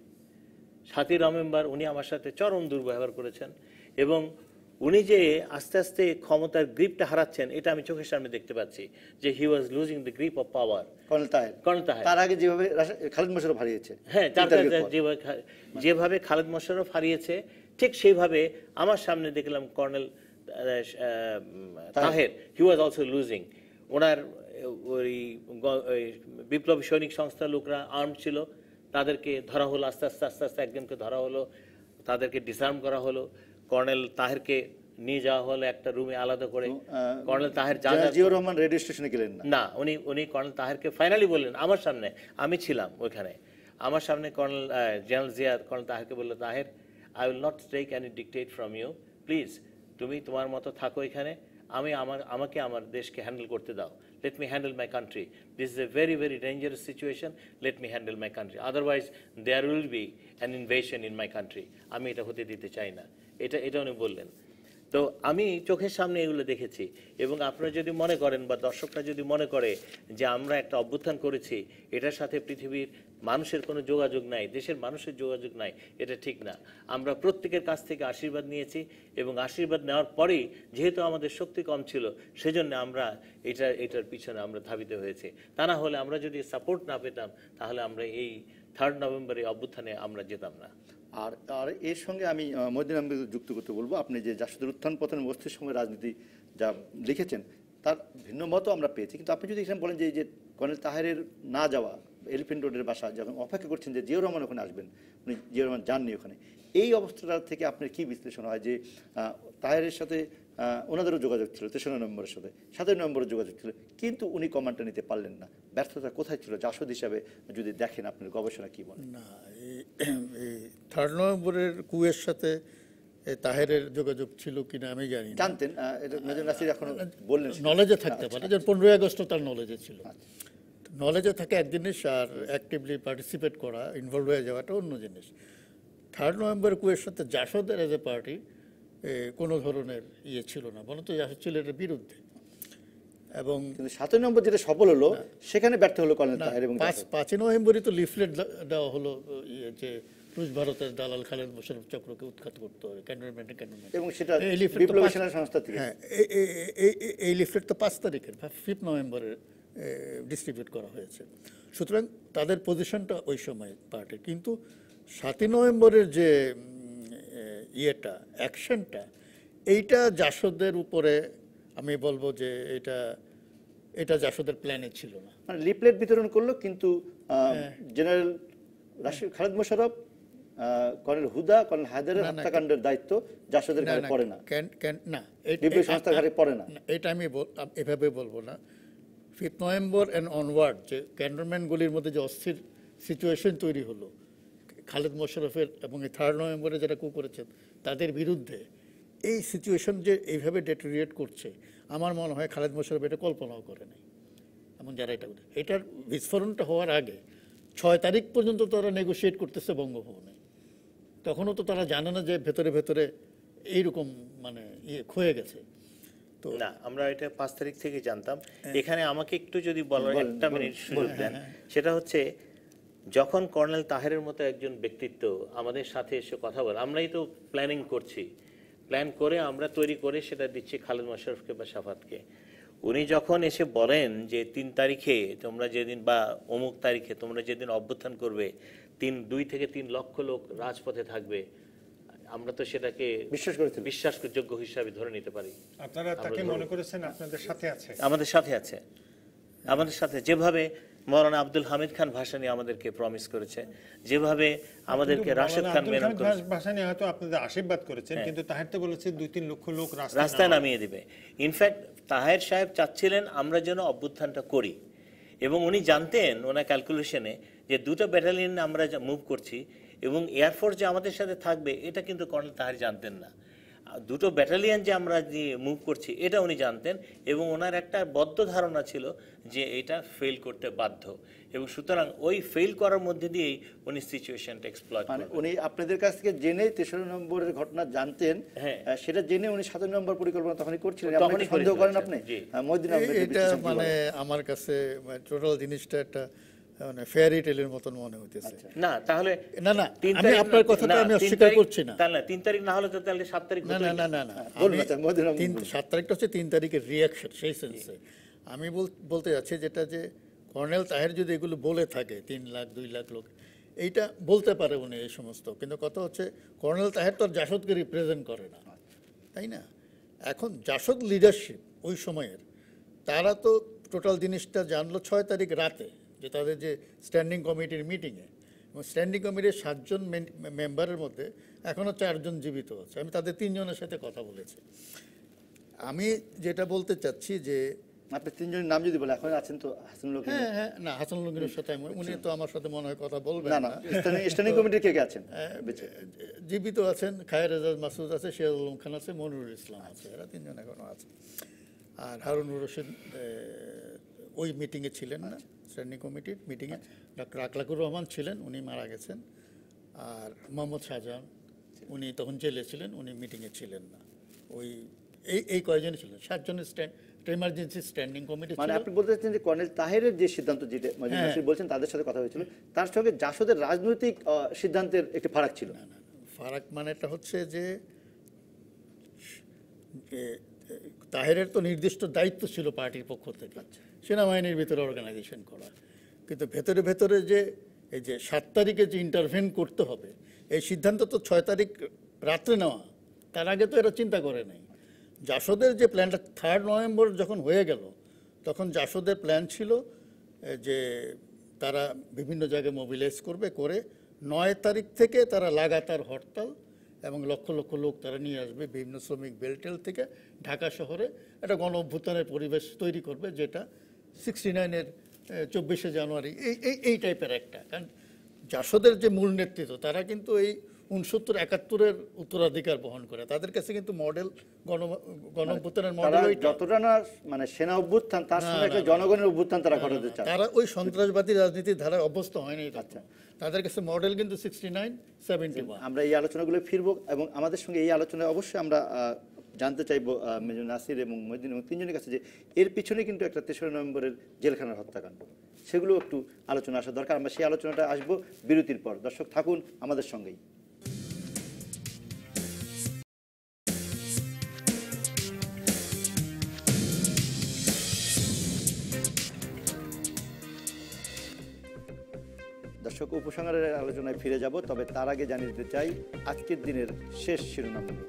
7ই নভেম্বর উনি আমার সাথে চরম দুর্ব্যবহার করেছেন এবং উনি যে আস্তে আস্তে ক্ষমতার গ্রিপটা হারাচ্ছেন এটা আমি চোখের সামনে দেখতে পাচ্ছি, যে he was losing the grip of power. Colonel Taher তার আগে যেভাবে খালেদ মোশাররফ হারিয়েছে, হ্যাঁ, যেভাবে খালেদ মোশাররফ হারিয়েছে ঠিক সেইভাবে আমার সামনে দেখলাম colonel Taher he was also losing. ওনার ওই বিপ্লবী সৈনিক সংস্থার লোকরা আর্ম ছিল, তাদেরকে ধরা হলো, আস্তে আস্তে আস্তে আস্তে একজনকে ধরা হলো, তাদেরকে ডিসআর্ম করা হলো। কর্নেল তাহেরকে নিয়ে যাওয়া হলো একটা রুমে আলাদা করে। কর্নেল তাহের জিয়াউর রহমান রেডিও স্টেশনে গেলেন না, উনি কর্নেল তাহেরকে ফাইনালি বললেন আমার সামনে, আমি ছিলাম ওইখানে, আমার সামনে কর্নেল জেনারেল জিয়া কর্নেল তাহেরকে বললো, Taher I will not take any dictate from you, please তুমি তোমার মতো থাকো এখানে, আমাকে আমার দেশকে হ্যান্ডেল করতে দাও, let me handle my country, this is a very very dangerous situation, let me handle my country, otherwise there will be an invasion in my country, আমি এটা হতে দিতে চাই না, এটা উনি বললেন। তো আমি চোখের সামনে এগুলো দেখেছি এবং আপনারা যদি মনে করেন বা দর্শকরা যদি মনে করে যে আমরা একটা অভ্যুত্থান করেছি এটার সাথে পৃথিবীর মানুষের কোনো যোগাযোগ নাই, দেশের মানুষের যোগাযোগ নাই, এটা ঠিক না। আমরা প্রত্যেকের কাছ থেকে আশীর্বাদ নিয়েছি এবং আশীর্বাদ নেওয়ার পরেই যেহেতু আমাদের শক্তি কম ছিল সেজন্য আমরা এটার পিছনে আমরা ধাবিত হয়েছি। তা না হলে আমরা যদি সাপোর্ট না পেতাম তাহলে আমরা এই 3 নভেম্বরে অভ্যুত্থানে আমরা যেতাম না। আর এর সঙ্গে আমি মহিউদ্দিন আহমেদ যুক্ত করতে বলবো, আপনি যে জাসদের উত্থান পতনের মস্তিষ্কের সঙ্গে রাজনীতি যা লিখেছেন তার ভিন্ন মতো আমরা পেয়েছি, কিন্তু আপনি যদি এখানে বলেন যে এই যে কর্নেল তাহেরের না যাওয়া, এলিফ্যান্ট রোডের বাসা যখন অপেক্ষা করছেন যে জিয়াউর রহমান ওখানে আসবেন, উনি জিয়াউর রহমান যাননি ওখানে, এই অবস্থাটা থেকে আপনার কি বিশ্লেষণ হয় যে তাহেরের সাথে ওনাদেরও যোগাযোগ ছিল 3 নভেম্বরের সাথে, 7 নভেম্বরের যোগাযোগ ছিল, কিন্তু উনি কমান্ডটা নিতে পারলেন না, ব্যর্থতা কোথায় ছিল জাসদ হিসাবে যদি দেখেন আপনার গবেষণা কি বলেন? না, এই 3 নভেম্বরের কুয়ের সাথে তাহেরের যোগাযোগ ছিল কিনা আমি জানি না, জানতেন মেজর নাসির এখন বললেন নলেজে থাকতে পারে, যে 15 আগস্ট তার নলেজে ছিল, নলেজে থাকে এক জিনিস আর অ্যাক্টিভলি পার্টিসিপেট করা, ইনভলভ হয়ে যাওয়াটা অন্য জিনিস। 3 নভেম্বর কুয়ের সাথে জাসদের এজ এ পার্টি কোনো ধরনের ইয়ে ছিল না, বরং তো জাসদ ছিল এর বিরুদ্ধে। এবং 7 নভেম্বর যেটা সফল হলো সেখানে ব্যর্থ হলো কর্নেল তাহের। এবং 5 নভেম্বরই তো লিফলেট দেওয়া হলো যে রুশ ভারতের দালাল খালেদ মোশাররফ চক্রকে উৎখাত করতে হবে ক্যান্টনমেন্টে, এবং সেটা বিপ্লবী সেনা সংস্থা থেকে। হ্যাঁ, এই লিফলেট তো 5 তারিখের 5 নভেম্বরে ডিস্ট্রিবিউট করা হয়েছে। সুতরাং তাদের পজিশনটা ওই সময় পার্টি, কিন্তু 7 নভেম্বরের যে ইয়েটা অ্যাকশনটা এইটা জাসদের উপরে আমি বলবো যে এটা জাসদের প্ল্যানে ছিল না। মানে লিফলেট বিতরণ করলো কিন্তু জেনারেল খালেদ মোশাররফ, কর্নেল হুদা, কর্নেল হায়দারের হত্যাকাণ্ডের দায়িত্ব জাসদের ঘাড়ে পড়ে না, না বিপ্লবী সংস্থার ঘাড়ে পড়ে না, এটা আমি এভাবে বলবো না। 5 নভেম্বর অ্যান্ড অনওয়ার্ড যে ক্যান্টনমেন্টগুলির মধ্যে যে অস্থির সিচুয়েশন তৈরি হলো খালেদ মোশাররফের এবং এই 3 নভেম্বরে যারা কু করেছেন তাদের বিরুদ্ধে, এই সিচুয়েশন যে এইভাবে ডেটেরিয়েট করছে আমার মনে হয় খালেদ মোশাররফ এটা কল্পনাও করে নাই। এবং যারা এটার বিস্ফোরণটা হওয়ার আগে 6 তারিখ পর্যন্ত তারা নেগোশিয়েট করতেছে বঙ্গভবনে, তখনও তো তারা জানে না যে ভেতরে ভেতরে এইরকম মানে ক্ষয়ে গেছে। তো না, আমরা এটা 5 তারিখ থেকে জানতাম। এখানে আমাকে একটু যদি বলার একটা মিনিট সুযোগ দেন, সেটা হচ্ছে যখন কর্নেল তাহেরের মতো একজন ব্যক্তিত্ব আমাদের সাথে এসে কথা বলে, আমরাই তো প্ল্যানিং করছি, প্ল্যান করে আমরা তৈরি করে সেটা দিচ্ছি খালেদ মোশাররফকে বা সাফাতকে। উনি যখন এসে বলেন যে 3 তারিখে তোমরা যেদিন বা অমুক তারিখে তোমরা যেদিন অভ্যুত্থান করবে 2 থেকে 3 লক্ষ লোক রাজপথে থাকবে, আমরা তো সেটাকে বিশ্বাসযোগ্য হিসাবে ধরে নিতে পারি। আপনারা তাকে মনে করেছেন আপনাদের সাথে আছে? আমাদের সাথে আছে, আমাদের সাথে। যেভাবে মৌলানা আব্দুল হামিদ খান ভাসানী আমাদেরকে প্রমিস করেছে, যেভাবে আমাদেরকে রাশেদ খান মেনন করেছে। ভাসানী হয়তো আপনাদের আশীর্বাদ করেছেন, কিন্তু তাহের তো বলেছে 2-3 লক্ষ লোক রাস্তায় নামিয়ে দিবে। ইনফ্যাক্ট তাহের সাহেব চাচ্ছিলেন আমরা যেন অভ্যুত্থানটা করি, এবং উনি জানতেন ওনার ক্যালকুলেশনে যে 2টা ব্যাটালিয়ন আমরা মুভ করছি এবং এয়ারফোর্স যে আমাদের সাথে থাকবে এটা কিন্তু কর্নেল তাহের জানতেন না। 2টো ব্যাটালিয়ন যে আমরা যে মুভ করছি এটা উনি জানতেন, এবং ওনার একটা বদ্ধ ধারণা ছিল যে এটা ফেল করতে বাধ্য, এবং সুতরাং ওই ফেল করার মধ্যে দিয়েই উনি সিচুয়েশনটা এক্সপ্লয়েট মানে উনি আপনাদের কাছ থেকে জেনে 23 নম্বরের ঘটনা জানতেন, সেটা জেনে উনি 27 নম্বর পরিকল্পনা তখনই করছিলেন। আপনি সন্দেহ করেন? আপনি মহিউদ্দিন আহমেদ, এটা মানে আমার কাছে টোটাল জিনিসটা একটা মানে ফেয়ারি টেলের মতন মনে হইতেছে। না তাহলে না না, আমি আপনার কথাটা আমি অস্বীকার করছি না। তাহলে 3 তারিখ না হলে তো তাহলে 7 তারিখ না না না না, 7 তারিখটা হচ্ছে 3 তারিখের রিয়াকশন, সেই সেন্সে আমি বলতে যাচ্ছি যেটা যে কর্নেল তাহের যদি এগুলো বলে থাকে 3 লাখ 2 লাখ লোক, এইটা বলতে পারে উনি এই সমস্ত, কিন্তু কথা হচ্ছে কর্নেল তাহের তো আর জাসদকে রিপ্রেজেন্ট করে না, তাই না? এখন জাসদ লিডারশিপ ওই সময়ের তারা তো টোটাল জিনিসটা জানলো 6 তারিখ রাতে, যে তাদের যে স্ট্যান্ডিং কমিটির মিটিংয়ে, এবং স্ট্যান্ডিং কমিটির 7 জন মেম্বারের মধ্যে এখনও 4 জন জীবিত আছে। আমি তাদের 3 জনের সাথে কথা বলেছি। আমি যেটা বলতে চাচ্ছি যে আপনি 3 জনের নাম যদি বলে, এখন আছেন তো হাসানুল হক। হ্যাঁ না, হাসানুল হকের সাথে উনি তো আমার সাথে মনে হয় কথা বলবেন না। স্ট্যান্ডিং কমিটির কে কে আছেন? জীবিত আছেন, খায়ের এজাজ মাসুদ আছে, সিরাজ আলম খান আছে, মনিরুল ইসলাম আছে, এরা 3 জন এখনো আছে। আর হারুনুর রশিদ ওই মিটিংয়ে ছিলেন না, স্ট্যান্ডিং কমিটির মিটিংয়ে। ডক্টর আকলাকুর রহমান ছিলেন, উনি মারা গেছেন। আর মোহাম্মদ শাহজাহান, উনি তখন জেলে ছিলেন, উনি মিটিংয়ে ছিলেন না। ওই এই কয়জন ছিলেন, 7 জনের এমার্জেন্সি স্ট্যান্ডিং কমিটি। মানে আপনি বলতে চাচ্ছেন যে কর্নেল তাহেরের যে সিদ্ধান্ত, যেটা বলছেন তাদের সাথে কথা হয়েছিল, তার সঙ্গে জাসদের রাজনৈতিক সিদ্ধান্তের একটি ফারাক ছিল। না না, ফারাক মানেটা হচ্ছে যে তাহেরের তো নির্দিষ্ট দায়িত্ব ছিল পার্টির পক্ষ থেকে সেনাবাহিনীর ভিতরে অর্গানাইজেশন করা, কিন্তু ভেতরে ভেতরে যে এই যে 7 তারিখে যে ইন্টারভেন করতে হবে, এই সিদ্ধান্ত তো 6 তারিখ রাত্রে নেওয়া, তার আগে তো এরা চিন্তা করে নাই। জাসদের যে প্ল্যানটা 3 নভেম্বর যখন হয়ে গেল, তখন জাসদের প্ল্যান ছিল যে তারা বিভিন্ন জায়গায় মোবিলাইজ করবে, করে 9 তারিখ থেকে তারা লাগাতার হরতাল এবং লক্ষ লক্ষ লোক তারা নিয়ে আসবে বিভিন্ন শ্রমিক বেল্টেল থেকে ঢাকা শহরে, একটা গণ অভ্যুত্থানের পরিবেশ তৈরি করবে, যেটা 69-এর 24শে জানুয়ারি এই টাইপের একটা। কারণ জাসদের যে মূল নেতৃত্ব তারা কিন্তু এই 69-71-এর উত্তরাধিকার বহন করে, তাদের কাছে কিন্তু মডেল গণ অভ্যুত্থানের মডেল যতটা না মানে সেনা অভ্যুত্থান, তার সঙ্গে একটা জনগণের অভ্যুত্থান তারা ঘটাতে চায়। তারা ওই সন্ত্রাসবাদী রাজনীতির ধারায় অভ্যস্ত হয়নি। আচ্ছা, তাদের কাছে মডেল কিন্তু 69-71। আমরা এই আলোচনাগুলো ফিরবো, এবং আমাদের সঙ্গে এই আলোচনায় অবশ্যই আমরা জানতে চাইবো মেজর নাসির এবং মহিউদ্দিন এবং 3 জনের কাছে যে এর পিছনে কিন্তু একটা 23 নভেম্বরের জেলখানার হত্যাকাণ্ড, সেগুলো একটু আলোচনা আসা দরকার। আমরা সেই আলোচনাটা আসবো বিরতির পর। দর্শক থাকুন আমাদের সঙ্গেই। দর্শক, উপসংহারের আলোচনায় ফিরে যাব, তবে তার আগে জানিয়ে দিতে চাই আজকের দিনের শেষ শিরোনামগুলো।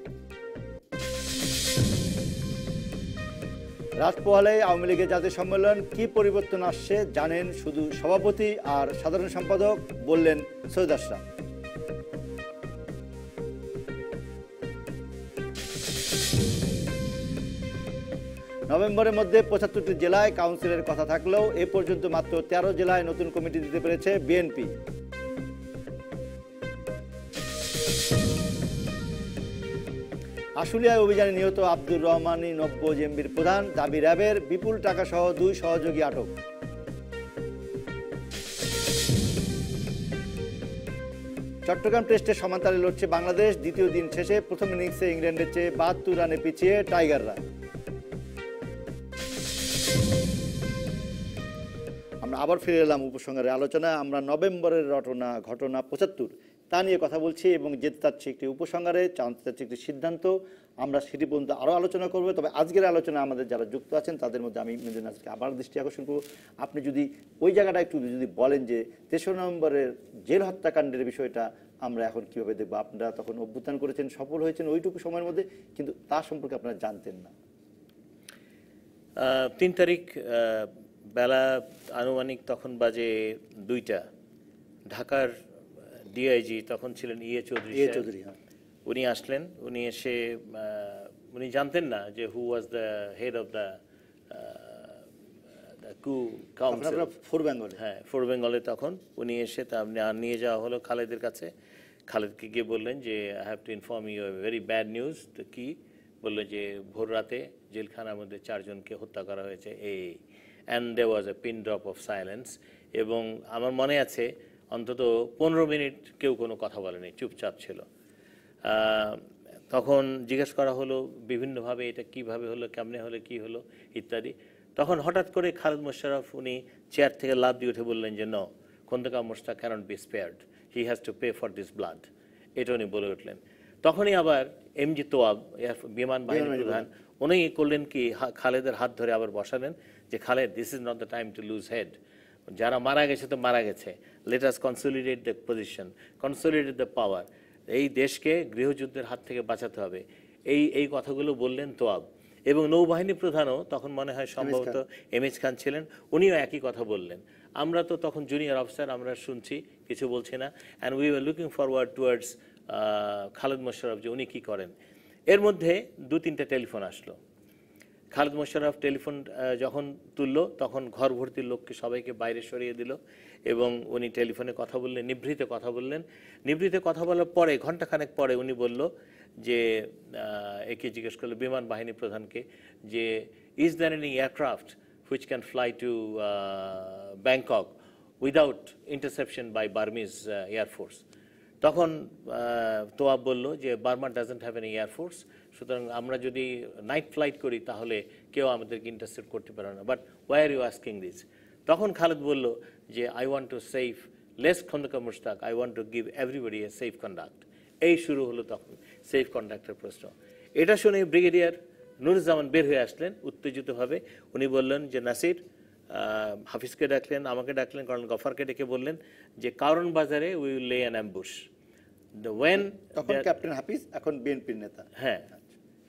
রাত পোহালে আওয়ামী লীগের জাতীয় সম্মেলন, কি পরিবর্তন আসছে জানেন শুধু সভাপতি আর সাধারণ সম্পাদক, বললেন সৈয়দ আশরাফ। নভেম্বরের মধ্যে 75টি জেলায় কাউন্সিলের কথা থাকলেও এ পর্যন্ত মাত্র 13 জেলায় নতুন কমিটি দিতে পেরেছে বিএনপি। আশুলিয়ায় অভিযানে নিহত আব্দুর রহমানই নব্য জেএমবির প্রধান, দাবি র্যাবের, বিপুল টাকা সহ 2 সহযোগী আটক। চট্টগ্রাম টেস্টে সমানতালে লড়ছে বাংলাদেশ, দ্বিতীয় দিন শেষে প্রথম ইনিংসে ইংল্যান্ডের চেয়ে 72 রানে পিছিয়ে টাইগাররা। আমরা আবার ফিরে এলাম উপসংহারের আলোচনায়। আমরা নভেম্বরের ঘটনা 75 তা নিয়ে কথা বলছি এবং যেতে চাচ্ছি একটি উপসংহারে, জানতে চাচ্ছি একটি সিদ্ধান্ত, আমরা সেটি পর্যন্ত আরও আলোচনা করব। তবে আজকের আলোচনা আমাদের যারা যুক্ত আছেন তাদের মধ্যে আমি মেহেদী নাসিরকে আবার দৃষ্টি আকর্ষণ করব। আপনি যদি ওই জায়গাটা একটু যদি বলেন যে 3রা নভেম্বরের জেল হত্যাকাণ্ডের বিষয়টা আমরা এখন কীভাবে দেখব। আপনারা তখন অভ্যুত্থান করেছেন, সফল হয়েছেন ওইটুকু সময়ের মধ্যে, কিন্তু তার সম্পর্কে আপনারা জানতেন না। 3 তারিখ বেলা আনুমানিক তখন বাজে 2টা। ঢাকার ডিআইজি তখন ছিলেন ইয়ে চৌধুরী। উনি আসলেন। উনি এসে উনি জানতেন না যে who was the head of the coup council four বেঙ্গলে। তখন উনি এসে তা নিয়ে যাওয়া হলো খালেদের কাছে। খালেদকে গিয়ে বললেন যে I have to inform you very bad news. তো কি বললো যে ভোর রাতে জেলখানার মধ্যে 4 জনকে হত্যা করা হয়েছে and there was a pin drop of silence. এবং আমার মনে আছে অন্তত 15 মিনিট কেউ কোনো কথা বলেনি, চুপচাপ ছিল। তখন জিজ্ঞেস করা হলো বিভিন্নভাবে এটা কিভাবে হলো, কেমনে হলো, কি হলো ইত্যাদি। তখন হঠাৎ করে খালেদ মোশাররফ উনি চেয়ার থেকে লাফ দিয়ে উঠে বললেন যে no, Khandakar Mostaq can't be spared, he has to pay for this blood. এটা উনি বলে উঠলেন। তখনই আবার এমজি তোয়াব বিমান বাহিনী প্রধান উনি করলেন কি, খালেদের হাত ধরে আবার বসালেন যে Khaled, this is not the time to lose head. যারা মারা গেছে তো মারা গেছে, let us consolidate the position, consolidate the power. এই দেশকে গৃহযুদ্ধের হাত থেকে বাঁচাতে হবে। এই কথাগুলো বললেন তোয়াব। এবং নৌবাহিনী প্রধানও তখন মনে হয় সম্ভবত এমএইচ খান ছিলেন, উনিও একই কথা বললেন। আমরা তো তখন জুনিয়র অফিসার, আমরা শুনছি, কিছু বলছি না। And we were looking forward towards Khaled Mosharraf যে উনি কী করেন। এর মধ্যে 2-3টা টেলিফোন আসলো। খালেদ মোশাররফ টেলিফোন যখন তুললো তখন ঘর ভর্তি লোককে সবাইকে বাইরে সরিয়ে দিল এবং উনি টেলিফোনে কথা বললেন, নিভৃতে কথা বললেন। নিভৃতে কথা বলার পরে ঘণ্টাখানেক পরে উনি বলল যে একে জিজ্ঞেস করলো বিমান বাহিনী প্রধানকে যে is there any aircraft which can fly to Bangkok without interception by Burmese air force. তখন তোয়াব বলল যে Burma doesn't have any air force, সুতরাং আমরা যদি নাইট ফ্লাইট করি তাহলে কেউ আমাদেরকে ইন্টারসেপ্ট করতে পারে না। But why are you asking this? তখন খালেদ বলল যে I want to save less Khandakar Mostaq, I want to give everybody a safe conduct. এই শুরু হলো তখন সেফ কন্ডাক্টের প্রশ্ন। এটা শুনে ব্রিগেডিয়ার নুরুজ্জামান বের হয়ে আসলেন উত্তেজিতভাবে। উনি বললেন যে নাসির, হাফিজকে ডাকলেন, আমাকে ডাকলেন, কর্নেল গফারকে ডেকে বললেন যে কারণ বাজারে উই উইল লে অ্যান অ্যাম্বুশ। তখন ক্যাপ্টেন হাফিজ, এখন বিএনপির নেতা। হ্যাঁ,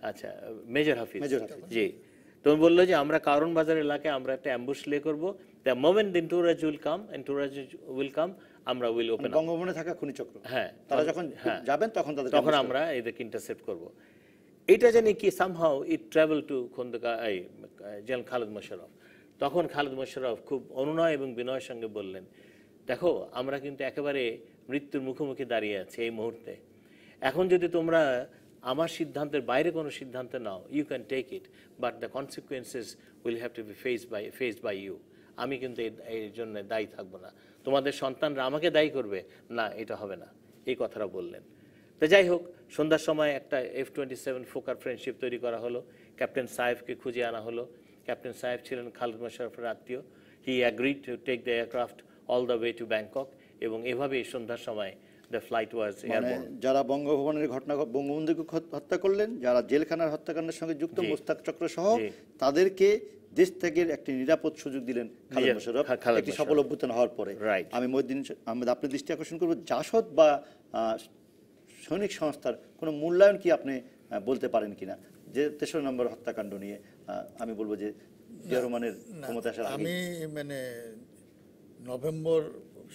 আচ্ছা, মেজর হাফিজ, জি। তো বললো যে আমরা কারণ বাজার এলাকায় আমরা একটা অ্যাম্বুশ লে করবো। The moment entourage will come, entourage will come, আমরা উইল ওপেন বঙ্গভবনে থাকা খনিচক্র, হ্যাঁ, তারা যখন যাবেন তখন আমরা এদেরকে ইন্টারসেপ্ট করবো। এটা জানি কি somehow it travel to Khandakar general Khaled Musharraf. তখন খালেদ মোশাররফ খুব অনুনয় এবং বিনয়ের সঙ্গে বললেন, দেখো আমরা কিন্তু একেবারে মৃত্যুর মুখোমুখি দাঁড়িয়ে আছি এই মুহূর্তে। এখন যদি তোমরা আমার সিদ্ধান্তের বাইরে কোনো সিদ্ধান্ত নাও, you can take it, but the consequences will have to be faced by you. আমি কিন্তু এর জন্য দায়ী থাকবো না, তোমাদের সন্তানরা আমাকে দায়ী করবে না, এটা হবে না, এই কথাটা বললেন। তো যাই হোক, সন্ধ্যার সময় একটা F-27 ফোকার ফ্রেন্ডশিপ তৈরি করা হলো। ক্যাপ্টেন সাহেবকে খুঁজে আনা হলো। ক্যাপ্টেন সাহেব ছিলেন খালেদ মোশাররফের আত্মীয়। He agreed to take the aircraft all the way to Bangkok, এবং এভাবেই সন্ধ্যার সময় দ্য ফ্লাইট ওয়াজ এয়ারবোর্ন। যারা বঙ্গভবনের ঘটনা বঙ্গবন্ধুকে হত্যা করলেন, যারা জেলখানার হত্যাকাণ্ডের সঙ্গে যুক্ত মোশতাক চক্র সহ, তাদেরকে দেশ থেকে একটি নিরাপদ সুযোগ দিলেন খালেদ মোশাররফ একটি সফল অভ্যুত্থান হওয়ার পরে। আমি মহিউদ্দিন আহমেদ আপনার দৃষ্টি আকর্ষণ করব, জাসদ বা সৈনিক সংস্থার কোনো মূল্যায়ন কি আপনি বলতে পারেন কিনা যে 3রা নম্বর হত্যাকাণ্ড নিয়ে? আমি বলবো যে জিয়া রহমানের ক্ষমতা আসার আগে, আমি মানে নভেম্বর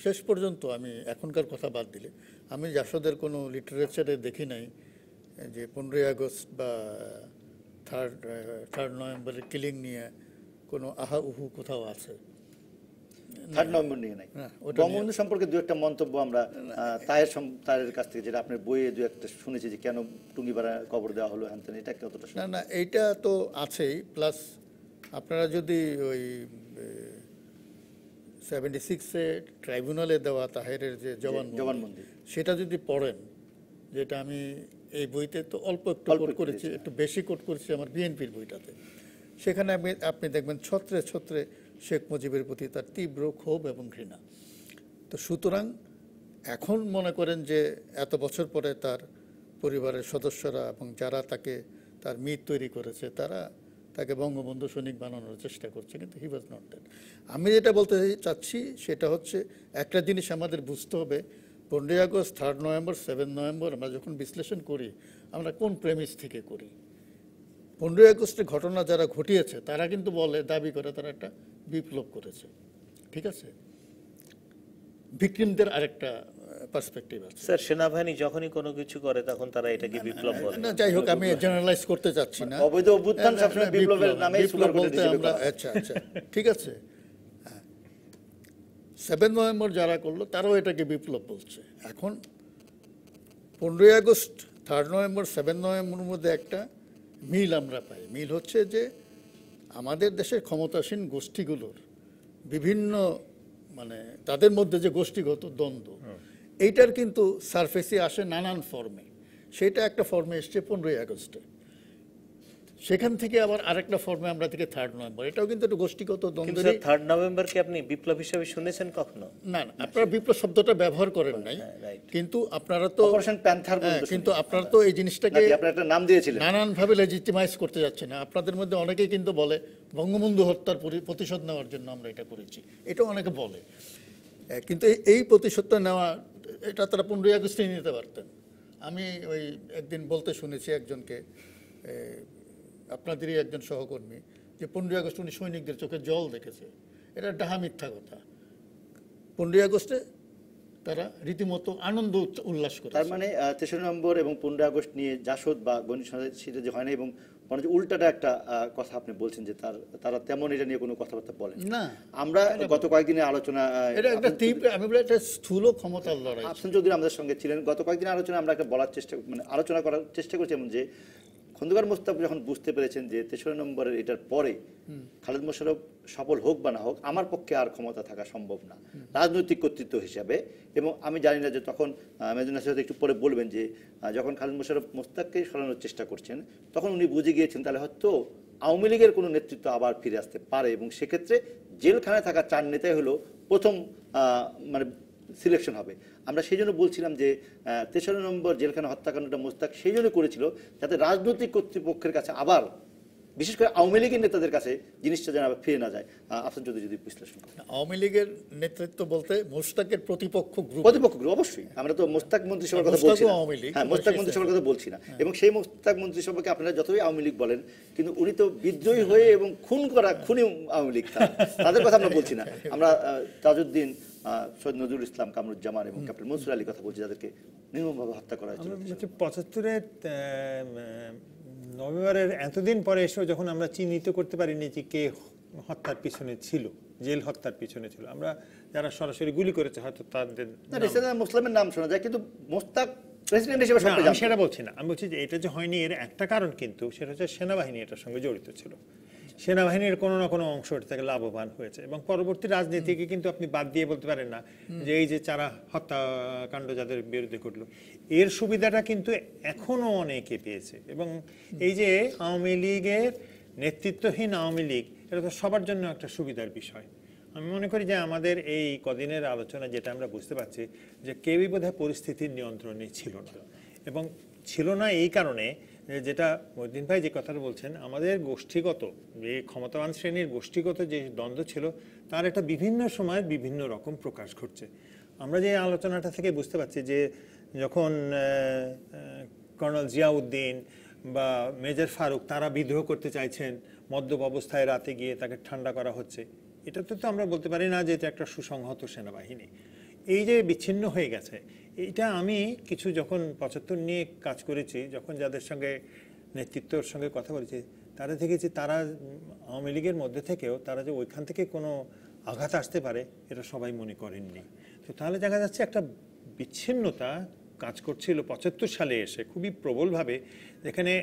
শেষ পর্যন্ত, আমি এখনকার কথা বাদ দিলে, আমি জাসদের কোনো লিটারেচারে দেখি নাই যে 15ই আগস্ট বা 3rd নভেম্বরের কিলিং নিয়ে কোনো আহা উহু কোথাও আছে। 3rd নভেম্বর নিয়ে নাই। বঙ্গবন্ধু সম্পর্কে দু একটা মন্তব্য আমরা তায়ের কাছ থেকে, যেটা আপনার বইয়ে দু একটা শুনেছি যে কেন টুঙ্গিপাড়া কবর দেওয়া হলো, হ্যান, এটা কতটা? না, এইটা তো আছেই। প্লাস আপনারা যদি ওই 76-এ ট্রাইব্যুনালে দেওয়া তাহেরের যে জবানবন্দি, সেটা যদি পড়েন, যেটা আমি এই বইতে তো অল্প একটু কোট করেছি, একটু বেশি কোট করেছি আমার বিএনপির বইটাতে, সেখানে আপনি দেখবেন ছত্রে ছত্রে শেখ মুজিবের প্রতি তার তীব্র ক্ষোভ এবং ঘৃণা। তো সুতরাং এখন মনে করেন যে এত বছর পরে তার পরিবারের সদস্যরা এবং যারা তাকে তার মিথ তৈরি করেছে, তারা তাকে বঙ্গবন্ধু সৈনিক বানানোর চেষ্টা করছে, কিন্তু হি ওয়াজ নট দ্যাট। আমি যেটা বলতে চাচ্ছি সেটা হচ্ছে একটা জিনিস আমাদের বুঝতে হবে, 15 আগস্ট, 3 নভেম্বর, 7 নভেম্বর আমরা যখন বিশ্লেষণ করি আমরা কোন প্রেমিস থেকে করি। 15 আগস্টের ঘটনা যারা ঘটিয়েছে তারা কিন্তু বলে, দাবি করে তারা একটা বিপ্লব করেছে, ঠিক আছে। ভিকটিমদের আরেকটা পার্সপেক্টিভ আছে। স্যার, সেনাবাহিনী যখনই কোনো কিছু করে তখন তারা এটাকে বিপ্লব বলে। না, যাই হোক, আমি জেনারেলাইজ করতে চাচ্ছি না। অবৈধ অভ্যুত্থান সবসময় বিপ্লবের নামে সুগার কোটেড হিসেবে আমরা, আচ্ছা আচ্ছা, ঠিক আছে। 7 নভেম্বর যারা করলো তারাও এটাকে বিপ্লব বলছে। এখন 15 আগস্ট, 3 নভেম্বর, 7 নভেম্বরের মধ্যে একটা মিল আমরা পাই। মিল হচ্ছে যে আমাদের দেশের ক্ষমতাসীন গোষ্ঠীগুলোর বিভিন্ন মানে তাদের মধ্যে যে গোষ্ঠীগত দ্বন্দ্ব, এইটার কিন্তু সারফেসে আসে নানান ফর্মে। সেটা একটা ফর্মে এসছে 15 আগস্টে, সেখান থেকে আবার আরেকটা ফর্মে আমরা থেকে 3 নভেম্বর, এটাও কিন্তু একটু গোষ্ঠীগত দ্বন্দ্ব। 3 নভেম্বরকে আপনি বিপ্লব হিসেবে শুনেছেন কখনো? না না, আপনারা বিপ্লব শব্দটা ব্যবহার করেন নাই, কিন্তু আপনারা তো অপারেশন প্যান্থার, কিন্তু আপনারা তো এই জিনিসটাকে আপনারা একটা নাম দিয়েছিলেন, নানানভাবে লেজিটিমাইজ করতে যাচ্ছে না। আপনাদের মধ্যে অনেকেই কিন্তু বলে বঙ্গবন্ধু হত্যার প্রতিশোধ নেওয়ার জন্য আমরা এটা করেছি, এটাও অনেকে বলে। কিন্তু এই প্রতিশোধটা নেওয়া, এটা তারা 15 আগস্টে নিতে পারতেন। আমি ওই একদিন বলতে শুনেছি একজনকে, আপনাদেরই একজন সহকর্মী, যে 15 আগস্ট উনি সৈনিকদের চোখে জল দেখেছে। এটা ডাহা মিথ্যা কথা। 15 আগস্টে তারা রীতিমতো আনন্দ উল্লাস করে। তার মানে 3 নভেম্বর এবং 15 আগস্ট নিয়ে জাসদ বা গণিত সেটা যে হয় না, এবং মনে হচ্ছে উল্টাটা একটা কথা আপনি বলছেন যে তারা তেমন এটা নিয়ে কোনো কথাবার্তা বলেন না। আমরা গত কয়েকদিনের আলোচনা, এটা একটা আমি বলি এটা স্থূল ক্ষমতার লড়াই। আফসান চৌধুরী আমাদের সঙ্গে ছিলেন গত কয়েকদিনের আলোচনা, আমরা একটা বলার চেষ্টা মানে আলোচনা করার চেষ্টা করছিলাম যে খন্দকার মোস্তাক যখন বুঝতে পেরেছেন যে 3 নভেম্বরের এটার পরে খালেদ মোশাররফ সফল হোক বা না হোক আমার পক্ষে আর ক্ষমতা থাকা সম্ভব না রাজনৈতিক কর্তৃত্ব হিসাবে। এবং আমি জানি না যে তখন মেজর নাসির একটু পরে বলবেন যে যখন খালেদ মোশাররফ মোস্তাককে সরানোর চেষ্টা করছেন তখন উনি বুঝে গিয়েছেন তাহলে হয়তো আওয়ামী লীগের কোনো নেতৃত্ব আবার ফিরে আসতে পারে, এবং সেক্ষেত্রে জেলখানায় থাকা 4 নেতাই হলো প্রথম মানে সিলেকশন হবে। আমরা সেই জন্য বলছিলাম যে 3 নভেম্বর জেলখানা হত্যাকাণ্ডটা মোস্তাক সেই জন্য করেছিল যাতে রাজনৈতিক কর্তৃপক্ষের কাছে আবার, বিশেষ করে আওয়ামী লীগের নেতাদের কাছে জিনিসটা যেন আবার ফিরে না যায়। আফসান চৌধুরী যদি বিশ্লেষণ করেন। আওয়ামী লীগের নেতৃত্ব বলতে মোস্তাকের প্রতিপক্ষ গ্রুপ অবশ্যই, আমরা তো মোস্তাক মন্ত্রিসভার কথা বলছি না, হ্যাঁ মোস্তাক মন্ত্রিসভার কথা বলছি না। এবং সেই মোস্তাক মন্ত্রিসভাকে আপনারা যতই আওয়ামী লীগ বলেন, কিন্তু উনি তো বিদ্রোহী হয়ে এবং খুনি আওয়ামী লীগ, তাদের কথা আমরা বলছি না। আমরা তাজউদ্দিন, সৈয়দ নজরুল ইসলাম, কামরুজ্জামান এবং ক্যাপ্টেন মনসুর আলীর কথা বলছি, যাদেরকে নির্মমভাবে হত্যা করা হয়েছিল। 75-এর নভেম্বরের এতদিন পরে এসেও যখন আমরা চিহ্নিত করতে পারিনি যে কে হত্যার পিছনে ছিল, জেল হত্যার পিছনে ছিল, আমরা যারা সরাসরি গুলি করেছে হয়তো তাদের মুসলিমের নাম শোনা যায়, কিন্তু মোস্তাক প্রেসিডেন্ট হিসেবে সেটা বলছি না। আমি বলছি যে এটা যে হয়নি এর একটা কারণ কিন্তু সেটা হচ্ছে সেনাবাহিনী এটার সঙ্গে জড়িত ছিল। সেনাবাহিনীর কোনো না কোনো অংশ থেকে লাভবান হয়েছে, এবং পরবর্তী রাজনীতিকে কিন্তু আপনি বাদ দিয়ে বলতে পারেন না যে এই যে চারা হত্যাকাণ্ড যাদের বিরুদ্ধে ঘটলো এর সুবিধাটা কিন্তু এখনো অনেকে পেয়েছে। এবং এই যে আওয়ামী লীগের নেতৃত্বহীন আওয়ামী লীগ, এটা তো সবার জন্য একটা সুবিধার বিষয়। আমি মনে করি যে আমাদের এই কদিনের আলোচনা যেটা আমরা বুঝতে পারছি যে কেউই বোধহয় পরিস্থিতির নিয়ন্ত্রণে ছিল না, এবং ছিল না এই কারণে যেটা মহিউদ্দিন ভাই যে কথাটা বলছেন, আমাদের গোষ্ঠীগত যে ক্ষমতাবান শ্রেণীর গোষ্ঠীগত যে দ্বন্দ্ব ছিল তার একটা বিভিন্ন সময় বিভিন্ন রকম প্রকাশ ঘটছে। আমরা যে আলোচনাটা থেকে বুঝতে পারছি যে যখন কর্নেল জিয়াউদ্দিন বা মেজর ফারুক তারা বিদ্রোহ করতে চাইছেন, মদ্যপ অবস্থায় রাতে গিয়ে তাকে ঠান্ডা করা হচ্ছে, এটাতে তো আমরা বলতে পারি না যে এটা একটা সুসংহত সেনাবাহিনী। এই যে বিচ্ছিন্ন হয়ে গেছে, এইটা আমি কিছু যখন 75 নিয়ে কাজ করেছি, যখন যাদের সঙ্গে নেতৃত্বর সঙ্গে কথা বলেছি, তারা দেখেছি তারা আওয়ামী লীগের মধ্যে থেকেও তারা যে ওইখান থেকে কোনো আঘাত আসতে পারে এটা সবাই মনে করেননি। তো তাহলে দেখা যাচ্ছে একটা বিচ্ছিন্নতা কাজ করছিল 75 সালে এসে খুবই প্রবলভাবে, যেখানে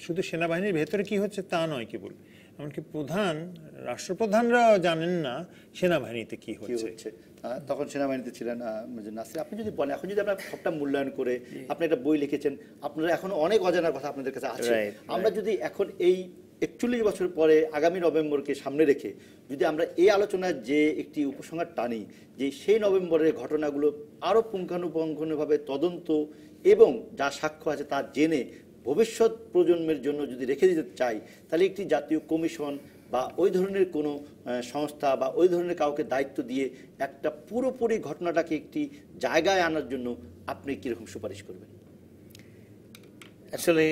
শুধু সেনাবাহিনীর ভেতরে কি হচ্ছে তা নয় কেবল, এমনকি রাষ্ট্রপ্রধানরাও জানেন না সেনাবাহিনীতে কি হচ্ছে। তখন সেনাবাহিনীতে ছিলেন মেজর নাসির। আপনি যদি বলেন, এখন যদি আমরা সবটা মূল্যায়ন করে, আপনি একটা বই লিখেছেন, আপনারা এখনো অনেক অজানার কথা আপনাদের কাছে আছে, আমরা যদি এখন এই 41 বছর পরে আগামী নভেম্বরকে সামনে রেখে যদি আমরা এই আলোচনার যে একটি উপসংহার টানি যে সেই নভেম্বরের ঘটনাগুলো আরও পুঙ্খানুপুঙ্খভাবে তদন্ত এবং যা সাক্ষ্য আছে তা জেনে ভবিষ্যৎ প্রজন্মের জন্য যদি রেখে দিতে চাই, তাহলে একটি জাতীয় কমিশন বা ওই ধরনের কোনো সংস্থা বা ওই ধরনের কাউকে দায়িত্ব দিয়ে একটা পুরোপুরি ঘটনাটাকে একটি জায়গায় আনার জন্য আপনি কীরকম সুপারিশ করবেন? আসলে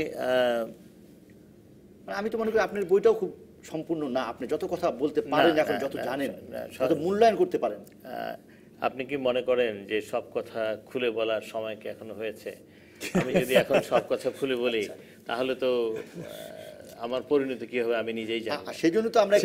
আমি তো মনে করি আপনার বইটাও খুব সম্পূর্ণ না, আপনি যত কথা বলতে পারেন এখন, যত জানেন, যত মূল্যায়ন করতে পারেন। আপনি কি মনে করেন যে সব কথা খুলে বলার সময় কি এখনো হয়েছে? আমি যদি এখন সব কথা খুলে বলি তাহলে তো আমার পরিণতি কি হবে আমি নিজেই জানি। সেই জন্য তো আমরা